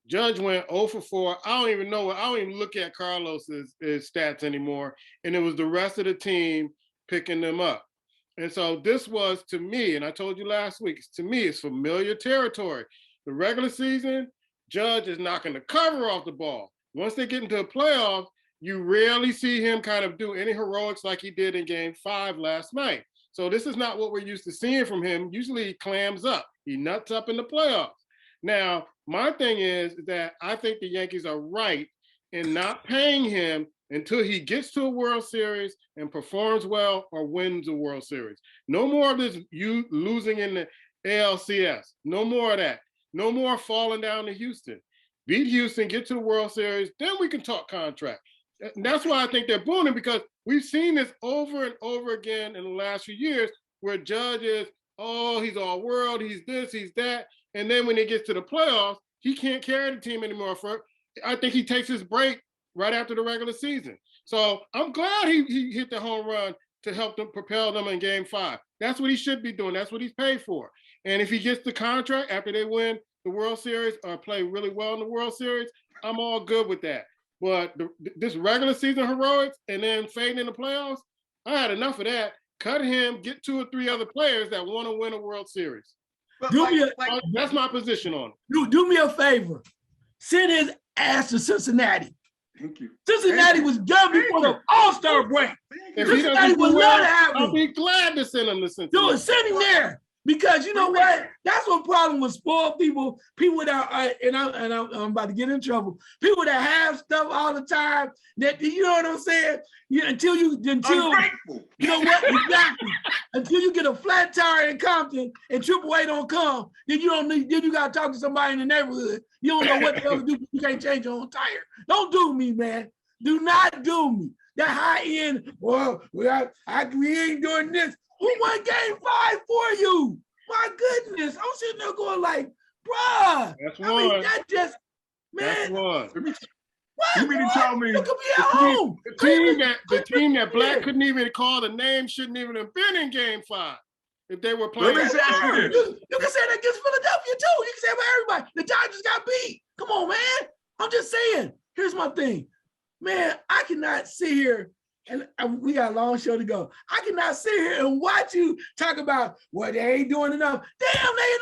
Judge went 0 for 4. I don't even look at Carlos's stats anymore. And it was the rest of the team picking them up. And so this was, to me, and I told you last week, to me, it's familiar territory. The regular season, Judge is knocking the cover off the ball. Once they get into the playoffs, you rarely see him kind of do any heroics like he did in Game 5 last night. So this is not what we're used to seeing from him. Usually he clams up. He nuts up in the playoffs. Now, my thing is that I think the Yankees are right in not paying him until he gets to a World Series and performs well or wins a World Series. No more of this you losing in the ALCS. No more of that. No more falling down to Houston. Beat Houston, get to the World Series, then we can talk contract. And that's why I think they're booing him, because we've seen this over and over again in the last few years where Judge is, oh, he's all world, he's this, he's that. And then when he gets to the playoffs, he can't carry the team anymore. I think he takes his break right after the regular season. So I'm glad he hit the home run to help them propel them in Game 5. That's what he should be doing. That's what he's paid for. And if he gets the contract after they win the World Series or play really well in the World Series, I'm all good with that. But this regular season heroics and then fading in the playoffs, I had enough of that. Cut him, get 2 or 3 other players that want to win a World Series. That's my position on it. Do me a favor. Send his ass to Cincinnati. Thank you. Cincinnati was done before the All-Star break. If Cincinnati would love to have him. I'll be glad to send him to Cincinnati. Send him there. Because you know what? That's what problem with spoiled people. People that are, and I'm about to get in trouble. People that have stuff all the time. That you know what I'm saying? Until Ungrateful. You know what? Exactly. Until you get a flat tire in Compton and AAA don't come, then you gotta talk to somebody in the neighborhood. You don't know what the hell to do. You can't change your own tire. Don't do me, man. Do not do me. That high end. Well, we ain't doing this. Who won game 5 for you? My goodness. I'm sitting there going like, bruh. That's one. Mean, that just, man. That's one. What? You mean to tell me you could be at home. The team that Black couldn't even call the name shouldn't even have been in game 5 if they were playing. Let me say this. You can say that against Philadelphia too. You can say it about everybody. The Dodgers got beat. Come on, man. I'm just saying. Here's my thing. Man, I cannot sit here and we got a long show to go. I cannot sit here and watch you talk about, well, they ain't doing enough. Damn, they in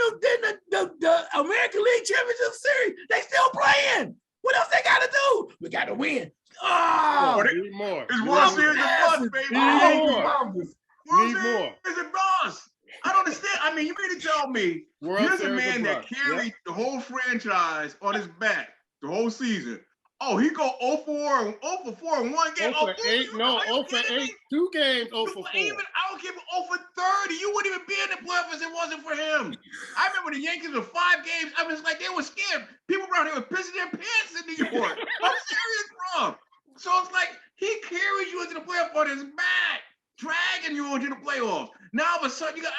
the American League Championship Series. They still playing. What else they got to do? We got to win. Oh, need more. It's World Series of Bust, baby. Need more. World Series is a bust. I don't understand. I mean, you mean to tell me here's a man that carried the whole franchise on his back the whole season. Oh, he go 0 for 4 in one game. 0 for 8. No, 0 for 8. 2 games, 0 for 4. I don't give him 0 for 30. You wouldn't even be in the playoffs if it wasn't for him. I remember the Yankees were 5 games. I was like, they were scared. People around here were pissing their pants in New York. I'm serious, bro. So it's like he carried you into the playoffs on his back, dragging you into the playoffs. Now all of a sudden, you got.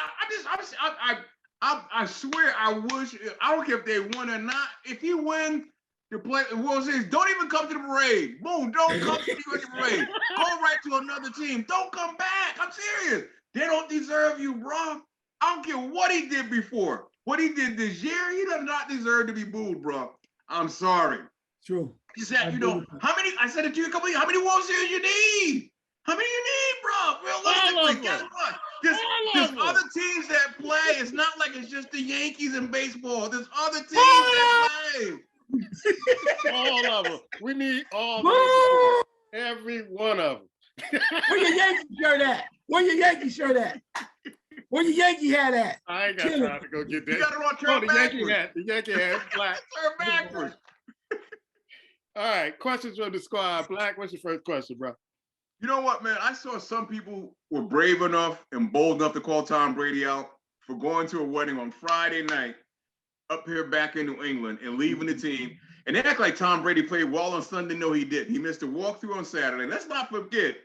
I swear, I wish. I don't care if they won or not. If you win the World Series, don't even come to the parade. Boom, don't come to the parade. Go right to another team. Don't come back. I'm serious. They don't deserve you, bro. I don't care what he did before. What he did this year, he does not deserve to be booed, bro. I'm sorry. True. He said, how many? I said it to you a couple of years. How many World Series you need? How many you need, bro? Realistically, guess what? There's other teams that play. It's not like it's just the Yankees in baseball. There's other teams that play. All of them. We need all of them. Every one of them. Where your Yankee shirt at? Where your Yankee shirt at? Where your Yankee hat at? I ain't got time to go get that. You got it on turn backwards. The Yankee hat black. Turn backwards. All right, questions from the squad. Black, what's your first question, bro? You know what, man? I saw some people were brave enough and bold enough to call Tom Brady out for going to a wedding on Friday night up here back in New England and leaving the team. And they act like Tom Brady played well on Sunday. No, he didn't. He missed a walkthrough on Saturday. Let's not forget,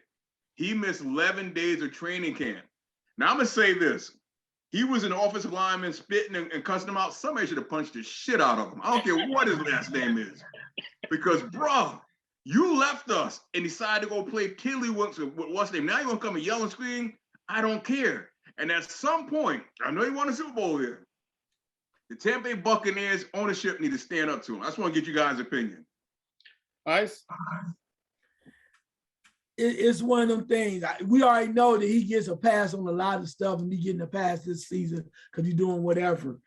he missed 11 days of training camp. Now, I'm going to say this. He was an offensive lineman spitting and cussing him out. Somebody should have punched the shit out of him. I don't care what his last name is. Because, bro, you left us and decided to go play Tilly what's his name? Now you want to come and yell and scream? I don't care. And at some point, I know you won a Super Bowl here. The Tampa Bay Buccaneers ownership need to stand up to him. I just want to get you guys' opinion. Ice? It's one of them things. We already know that he gets a pass on a lot of stuff and be getting a pass this season because he's doing whatever.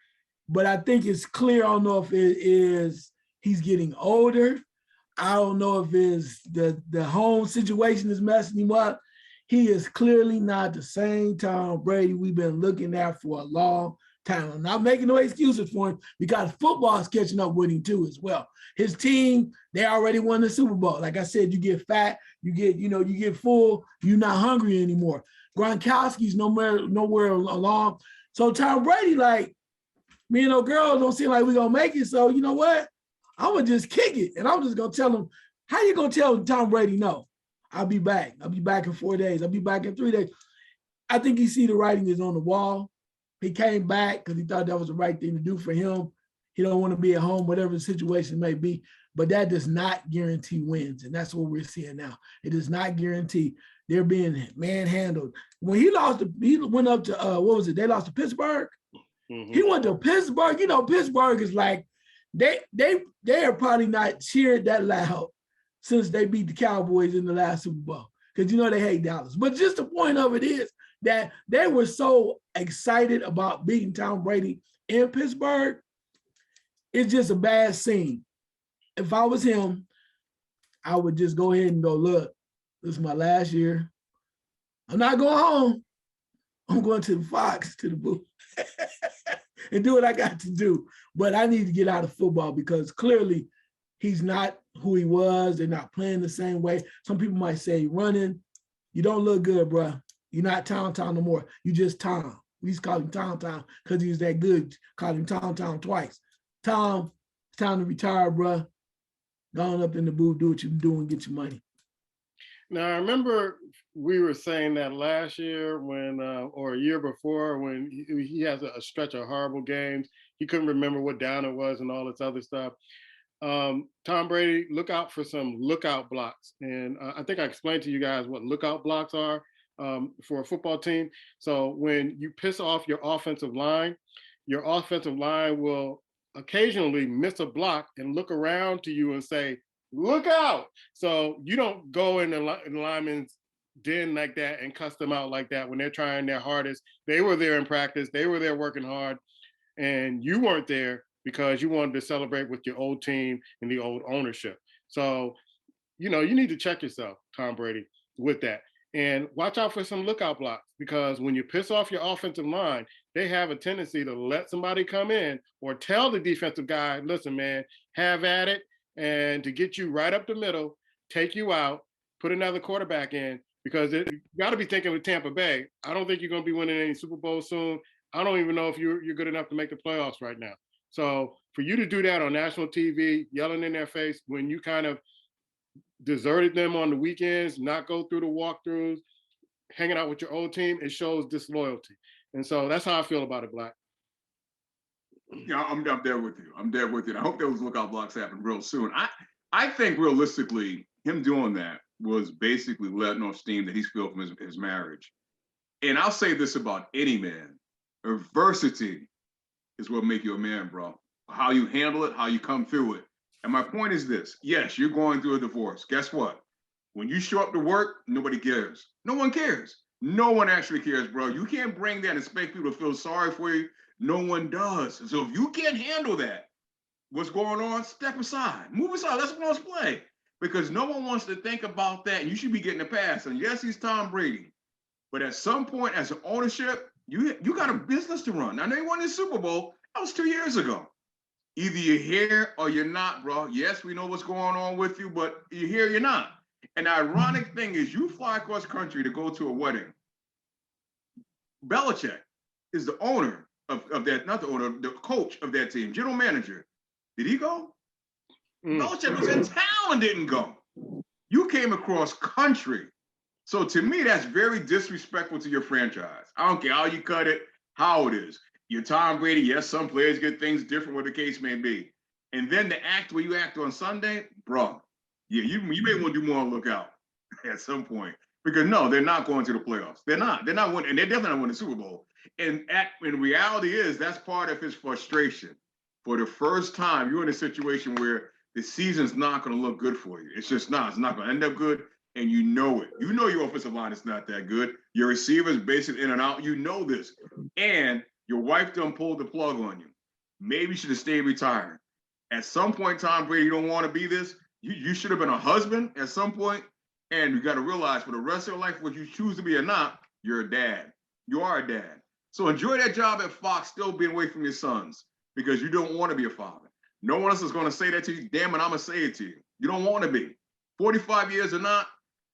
But I think it's clear. I don't know if it is he's getting older. I don't know if it's the home situation is messing him up. He is clearly not the same Tom Brady we've been looking at for a long time. I'm not making no excuses for him because football is catching up with him too as well. His team, they already won the Super Bowl. Like I said, you get fat, you get full, you're not hungry anymore. Gronkowski's nowhere along. So Tom Brady, like, me and no girls don't seem like we're gonna make it. So you know what? I'm gonna just kick it. And I'm just gonna tell him, how you gonna tell Tom Brady no? I'll be back. I'll be back in 4 days. I'll be back in 3 days. I think he see the writing is on the wall. He came back because he thought that was the right thing to do for him. He don't want to be at home, whatever the situation may be. But that does not guarantee wins. And that's what we're seeing now. It does not guarantee. They're being manhandled. When he went up to, what was it? They lost to Pittsburgh. Mm-hmm. He went to Pittsburgh. You know, Pittsburgh is like, they are probably not cheered that loud since they beat the Cowboys in the last Super Bowl. Because, you know, they hate Dallas. But just the point of it is that they were so excited about beating Tom Brady in Pittsburgh. It's just a bad scene. If I was him, I would just go ahead and go, look, this is my last year. I'm not going home. I'm going to the Fox, to the booth, and do what I got to do. But I need to get out of football because clearly he's not who he was. They're not playing the same way. Some people might say running, you don't look good, bro. You're not Tom no more. You just Tom. We used to call him Tom because he was that good. Called him Tom twice. Tom, it's time to retire, bro. Go on up in the booth, do what you're doing, get your money. Now, I remember we were saying that last year when, or a year before, when he has a stretch of horrible games. He couldn't remember what down it was and all this other stuff. Tom Brady, look out for some lookout blocks. And I think I explained to you guys what lookout blocks are for a football team. So when you piss off your offensive line will occasionally miss a block and look around to you and say, look out. So you don't go in the lineman's den like that and cuss them out like that when they're trying their hardest. They were there in practice. They were there working hard. And you weren't there because you wanted to celebrate with your old team and the old ownership. So, you need to check yourself, Tom Brady, with that. And watch out for some lookout blocks because when you piss off your offensive line, they have a tendency to let somebody come in or tell the defensive guy, listen, man, have at it. And to get you right up the middle, take you out, put another quarterback in, because you got to be thinking with Tampa Bay. I don't think you're going to be winning any Super Bowl soon. I don't even know if you're good enough to make the playoffs right now. So for you to do that on national TV, yelling in their face when you kind of deserted them on the weekends, not go through the walkthroughs, hanging out with your old team, it shows disloyalty. And so that's how I feel about it, Black. Yeah, I'm there with you. I'm there with you. I hope those lookout blocks happen real soon. I think realistically, him doing that was basically letting off steam that he's filled from his marriage. And I'll say this about any man. Adversity is what make you a man, bro. How you handle it, how you come through it. And my point is this. Yes, you're going through a divorce. Guess what? When you show up to work, nobody cares. No one cares. No one actually cares, bro. You can't bring that and expect people to feel sorry for you. No one does. So if you can't handle that, what's going on, step aside. Move aside. Let's play. Because no one wants to think about that. And you should be getting a pass. And yes, he's Tom Brady. But at some point, as an ownership, you got a business to run. I know you won the Super Bowl. That was 2 years ago. Either you're here or you're not, bro. Yes, we know what's going on with you, but you're here, you're not. And the ironic thing is you fly across country to go to a wedding. Belichick is the owner of that, not the owner, the coach of that team, general manager. Did he go? Belichick was in town and didn't go. You came across country. So to me, that's very disrespectful to your franchise. I don't care how you cut it, how it is. You're Tom Brady. Yes, some players get things different, what the case may be. And then the act where you act on Sunday, bro, yeah, you may want to do more on lookout at some point. Because no, they're not going to the playoffs. They're not winning, and they're definitely not winning the Super Bowl. And reality is that's part of his frustration. For the first time, you're in a situation where the season's not going to look good for you. It's just not. It's not going to end up good, and you know it. You know your offensive line is not that good. Your receivers basically in and out. You know this. And your wife done pulled the plug on you. Maybe you should have stayed retired. At some point, Tom Brady, you don't want to be this. You should have been a husband at some point. And you got to realize for the rest of your life, whether you choose to be or not, you're a dad. You are a dad. So enjoy that job at Fox, still being away from your sons, because you don't want to be a father. No one else is going to say that to you. Damn it, I'm going to say it to you. You don't want to be. 45 years or not,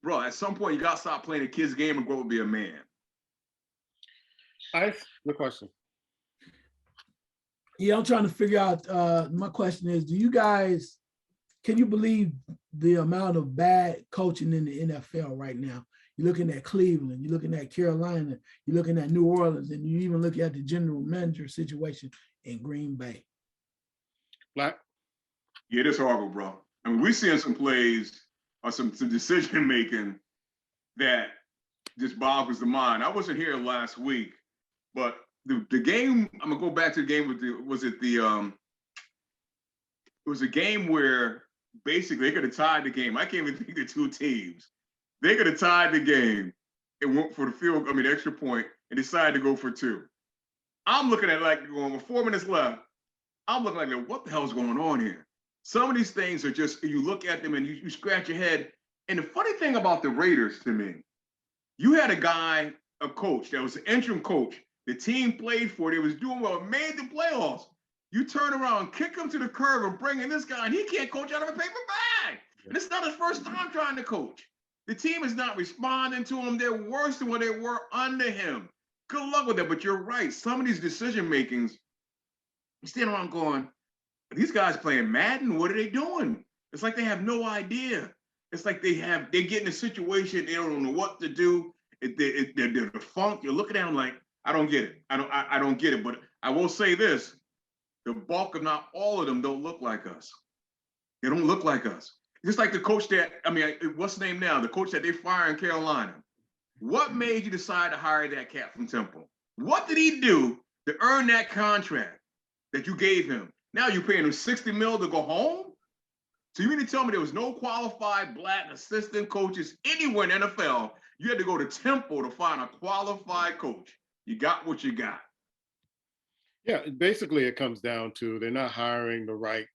bro, at some point, you got to stop playing a kid's game and grow to be a man. Good question. Yeah, I'm trying to figure out, my question is, can you believe the amount of bad coaching in the NFL right now? You're looking at Cleveland, you're looking at Carolina, you're looking at New Orleans, and you even look at the general manager situation in Green Bay. Black? Yeah, it is horrible, bro. I mean, we're seeing some plays or some decision making that just boggles the mind. I wasn't here last week, but the game, I'm gonna go back to the game with it was a game where basically they could have tied the game. I can't even think the two teams. They could have tied the game and went for the extra point and decided to go for two. I'm looking at going with 4 minutes left. I'm looking like, what the hell is going on here? Some of these things are just, you look at them and you scratch your head. And the funny thing about the Raiders to me, you had a guy a coach that was an interim coach. The team played for, they was doing well, made the playoffs. You turn around, kick him to the curb and bring in this guy, and he can't coach out of a paper bag. And it's not his first time trying to coach. The team is not responding to him. They're worse than what they were under him. Good luck with that. But you're right. Some of these decision makings, you stand around going, these guys playing Madden, what are they doing? It's like they have no idea. It's like they get in a situation, they don't know what to do. They're defunct. You're looking at them like, I don't get it. I don't get it. But I will say this, the bulk of not all of them don't look like us. They don't look like us. Just like the coach what's the name now? The coach that they fired in Carolina. What made you decide to hire that cat from Temple? What did he do to earn that contract that you gave him? Now you're paying him $60 million to go home? So you mean to tell me there was no qualified Black assistant coaches anywhere in the NFL? You had to go to Temple to find a qualified coach. You got what you got. Yeah, basically it comes down to they're not hiring the right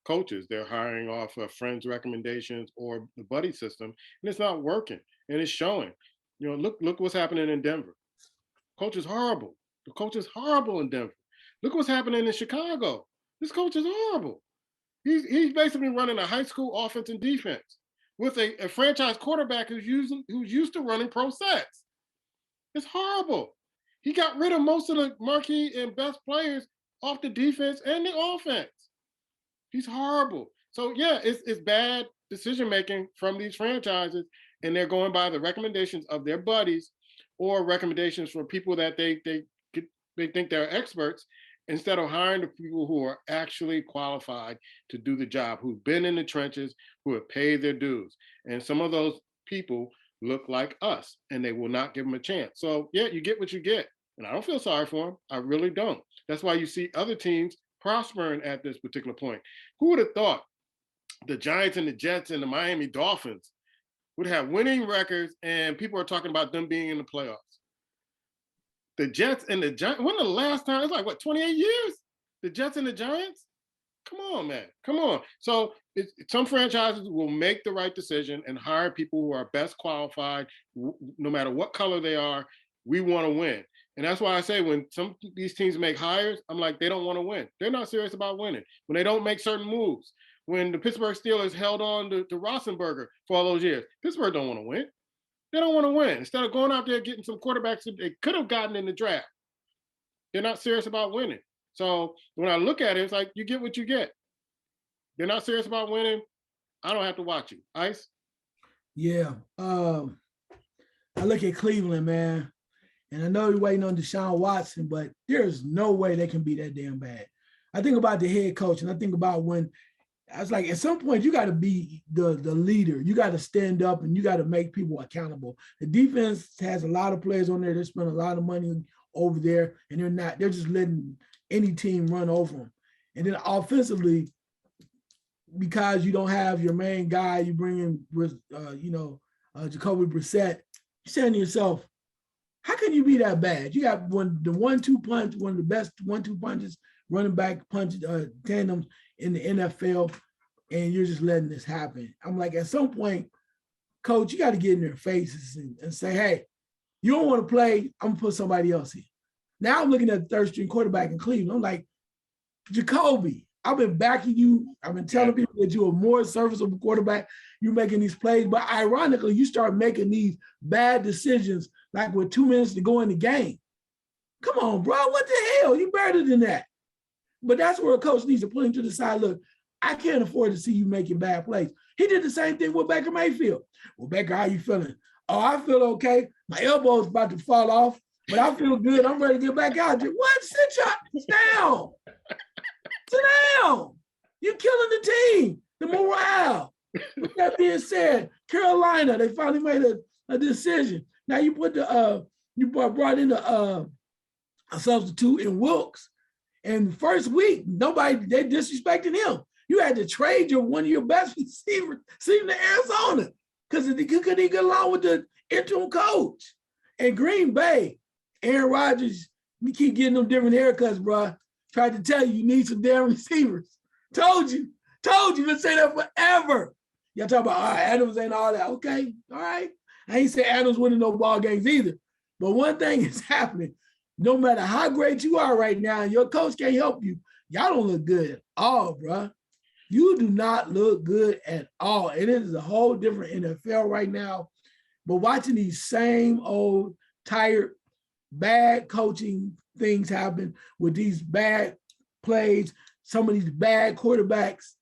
coaches. They're hiring off of friends' recommendations or the buddy system, and it's not working, and it's showing. Look what's happening in Denver. Coach is horrible. The coach is horrible in Denver. Look what's happening in Chicago. This coach is horrible. He's basically running a high school offense and defense with a franchise quarterback who's used to running pro sets. It's horrible. He got rid of most of the marquee and best players off the defense and the offense. He's horrible. So yeah, it's bad decision making from these franchises, and they're going by the recommendations of their buddies or recommendations from people that they think they're experts, instead of hiring the people who are actually qualified to do the job, who've been in the trenches, who have paid their dues. And some of those people look like us, and they will not give them a chance. So yeah, you get what you get. And I don't feel sorry for them. I really don't. That's why you see other teams prospering at this particular point. Who would have thought the Giants and the Jets and the Miami Dolphins would have winning records and people are talking about them being in the playoffs? The Jets and the Giants, when the last time? It's like, what, 28 years? The Jets and the Giants? Come on, man. Come on. So some franchises will make the right decision and hire people who are best qualified, no matter what color they are. We want to win. And that's why I say when some of these teams make hires, I'm like, they don't want to win. They're not serious about winning. When they don't make certain moves. When the Pittsburgh Steelers held on to Roethlisberger for all those years, Pittsburgh don't want to win. They don't want to win. Instead of going out there getting some quarterbacks that they could have gotten in the draft, they're not serious about winning. So when I look at it, it's like you get what you get. They're not serious about winning. I don't have to watch you. Ice? Yeah. I look at Cleveland, man. And I know you're waiting on Deshaun Watson, but there's no way they can be that damn bad. I think about the head coach, and I think about when I was like, at some point, you got to be the leader. You got to stand up, and you got to make people accountable. The defense has a lot of players on there. They spend a lot of money over there, and they're just letting any team run over them. And then offensively, because you don't have your main guy, you bring in, Jacoby Brissett, you're saying to yourself, how can you be that bad? You got one of the best 1-2 punches, running back punch tandems in the NFL, and you're just letting this happen. I'm like, at some point, coach, you got to get in their faces and say, hey, you don't want to play, I'm going to put somebody else in. Now I'm looking at the third string quarterback in Cleveland. I'm like, Jacoby, I've been backing you. I've been telling people that you're a more serviceable quarterback. You're making these plays. But ironically, you start making these bad decisions like with 2 minutes to go in the game. Come on, bro. What the hell? You better than that. But that's where a coach needs to put him to the side. Look, I can't afford to see you making bad plays. He did the same thing with Baker Mayfield. Well, Baker, how you feeling? Oh, I feel okay. My elbow's about to fall off, but I feel good. I'm ready to get back out there. What? Sit down. Sit down. You're killing the team, the morale. With that being said, Carolina, they finally made a decision. Now you put you brought in a substitute in Wilkes. And the first week, they disrespecting him. You had to trade one of your best receivers, sitting in Arizona, because he couldn't get along with the interim coach. And Green Bay, Aaron Rodgers, we keep getting them different haircuts, bro. Tried to tell you need some damn receivers. Told you, been saying that forever. Y'all talk about Adams and all that. Okay, all right. I ain't say Adams winning no ball games either. But one thing is happening. No matter how great you are right now, your coach can't help you. Y'all don't look good at all, bro. You do not look good at all. It is a whole different NFL right now. But watching these same old, tired, bad coaching things happen with these bad plays, some of these bad quarterbacks,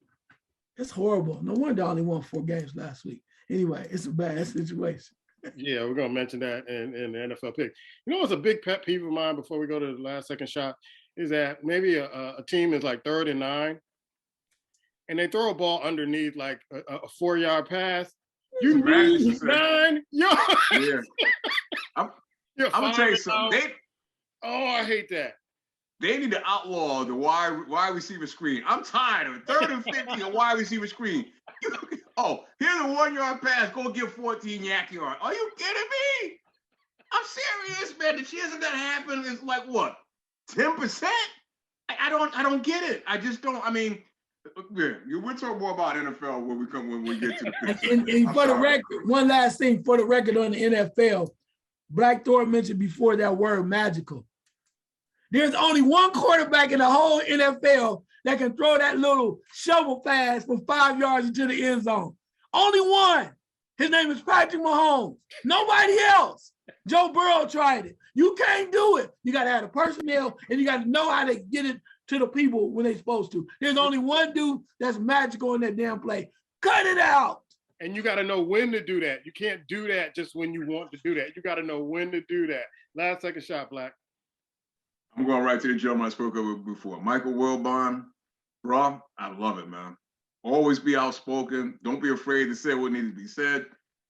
it's horrible. No wonder I only won 4 games last week. Anyway, it's a bad situation. Yeah, we're going to mention that in the NFL pick. You know what's a big pet peeve of mine before we go to the last second shot is that maybe a team is like 3rd and 9, and they throw a ball underneath like a 4-yard pass. You lose 9 yards. Yeah. I'm going to tell you something. I hate that. They need to outlaw the wide receiver screen. I'm tired of it. 3rd and 50, a wide receiver screen. Here's a 1-yard pass. Go get 14 yak yard. Are you kidding me? I'm serious, man. The chances of that happen is like what? 10%? I don't get it. I just don't. I mean, yeah, we'll talk more about NFL when we get to the picks. And for the record, one last thing for the record on the NFL, Blackthorne mentioned before that word magical. There's only one quarterback in the whole NFL that can throw that little shovel pass from 5 yards into the end zone. Only one. His name is Patrick Mahomes. Nobody else. Joe Burrow tried it. You can't do it. You got to have the personnel, and you got to know how to get it to the people when they're supposed to. There's only one dude that's magical in that damn play. Cut it out. And you got to know when to do that. You can't do that just when you want to do that. You got to know when to do that. Last second shot, Black. I'm going right to the gentleman I spoke of before. Michael Wilbon, bro, I love it, man. Always be outspoken. Don't be afraid to say what needs to be said.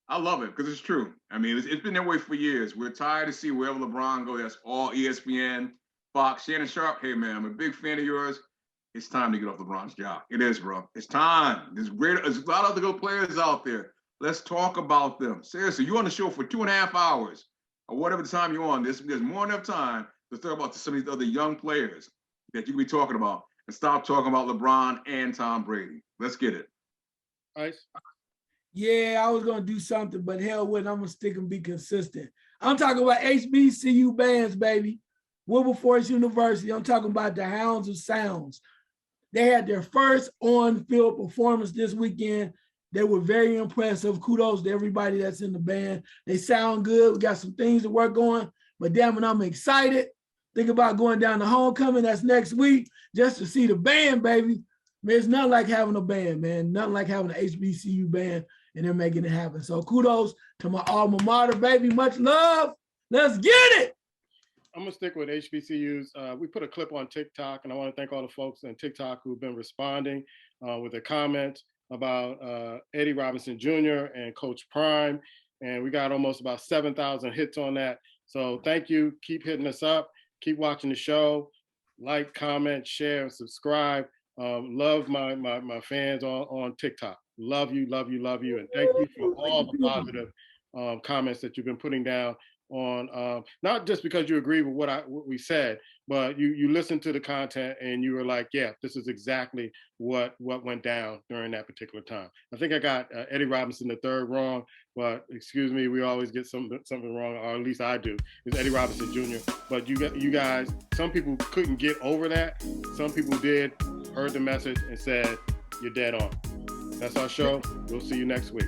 I love it because it's true. I mean, it's been that way for years. We're tired to see wherever LeBron goes, that's all ESPN, Fox, Shannon Sharp. Hey, man, I'm a big fan of yours. It's time to get off LeBron's job. It is, bro. It's time. There's a lot of other good players out there. Let's talk about them. Seriously, you're on the show for 2.5 hours or whatever the time you're on. There's more than enough time to talk about some of these other young players that you can be talking about and stop talking about LeBron and Tom Brady. Let's get it. Ice? Yeah, I was going to do something, but hell with it, I'm going to stick and be consistent. I'm talking about HBCU bands, baby. Wilberforce University. I'm talking about the Hounds of Sounds. They had their first on-field performance this weekend. They were very impressive. Kudos to everybody that's in the band. They sound good. We got some things to work on, but damn it, I'm excited. Think about going down to homecoming. That's next week just to see the band, baby. Man, it's nothing like having a band, man. Nothing like having an HBCU band, and they're making it happen. So kudos to my alma mater, baby. Much love. Let's get it. I'm going to stick with HBCUs. We put a clip on TikTok, and I want to thank all the folks on TikTok who've been responding with their comments about Eddie Robinson Jr. and Coach Prime. And we got almost about 7,000 hits on that. So thank you. Keep hitting us up. Keep watching the show. Like, comment, share, and subscribe. Love my fans on TikTok. Love you. And thank you for all the positive comments that you've been putting down on, not just because you agree with what we said, but you listened to the content and you were like, yeah, this is exactly what went down during that particular time. I think I got Eddie Robinson III wrong, but excuse me, we always get something wrong, or at least I do. It's Eddie Robinson Jr. But you guys, some people couldn't get over that. Some people did, heard the message and said, you're dead on. That's our show. We'll see you next week.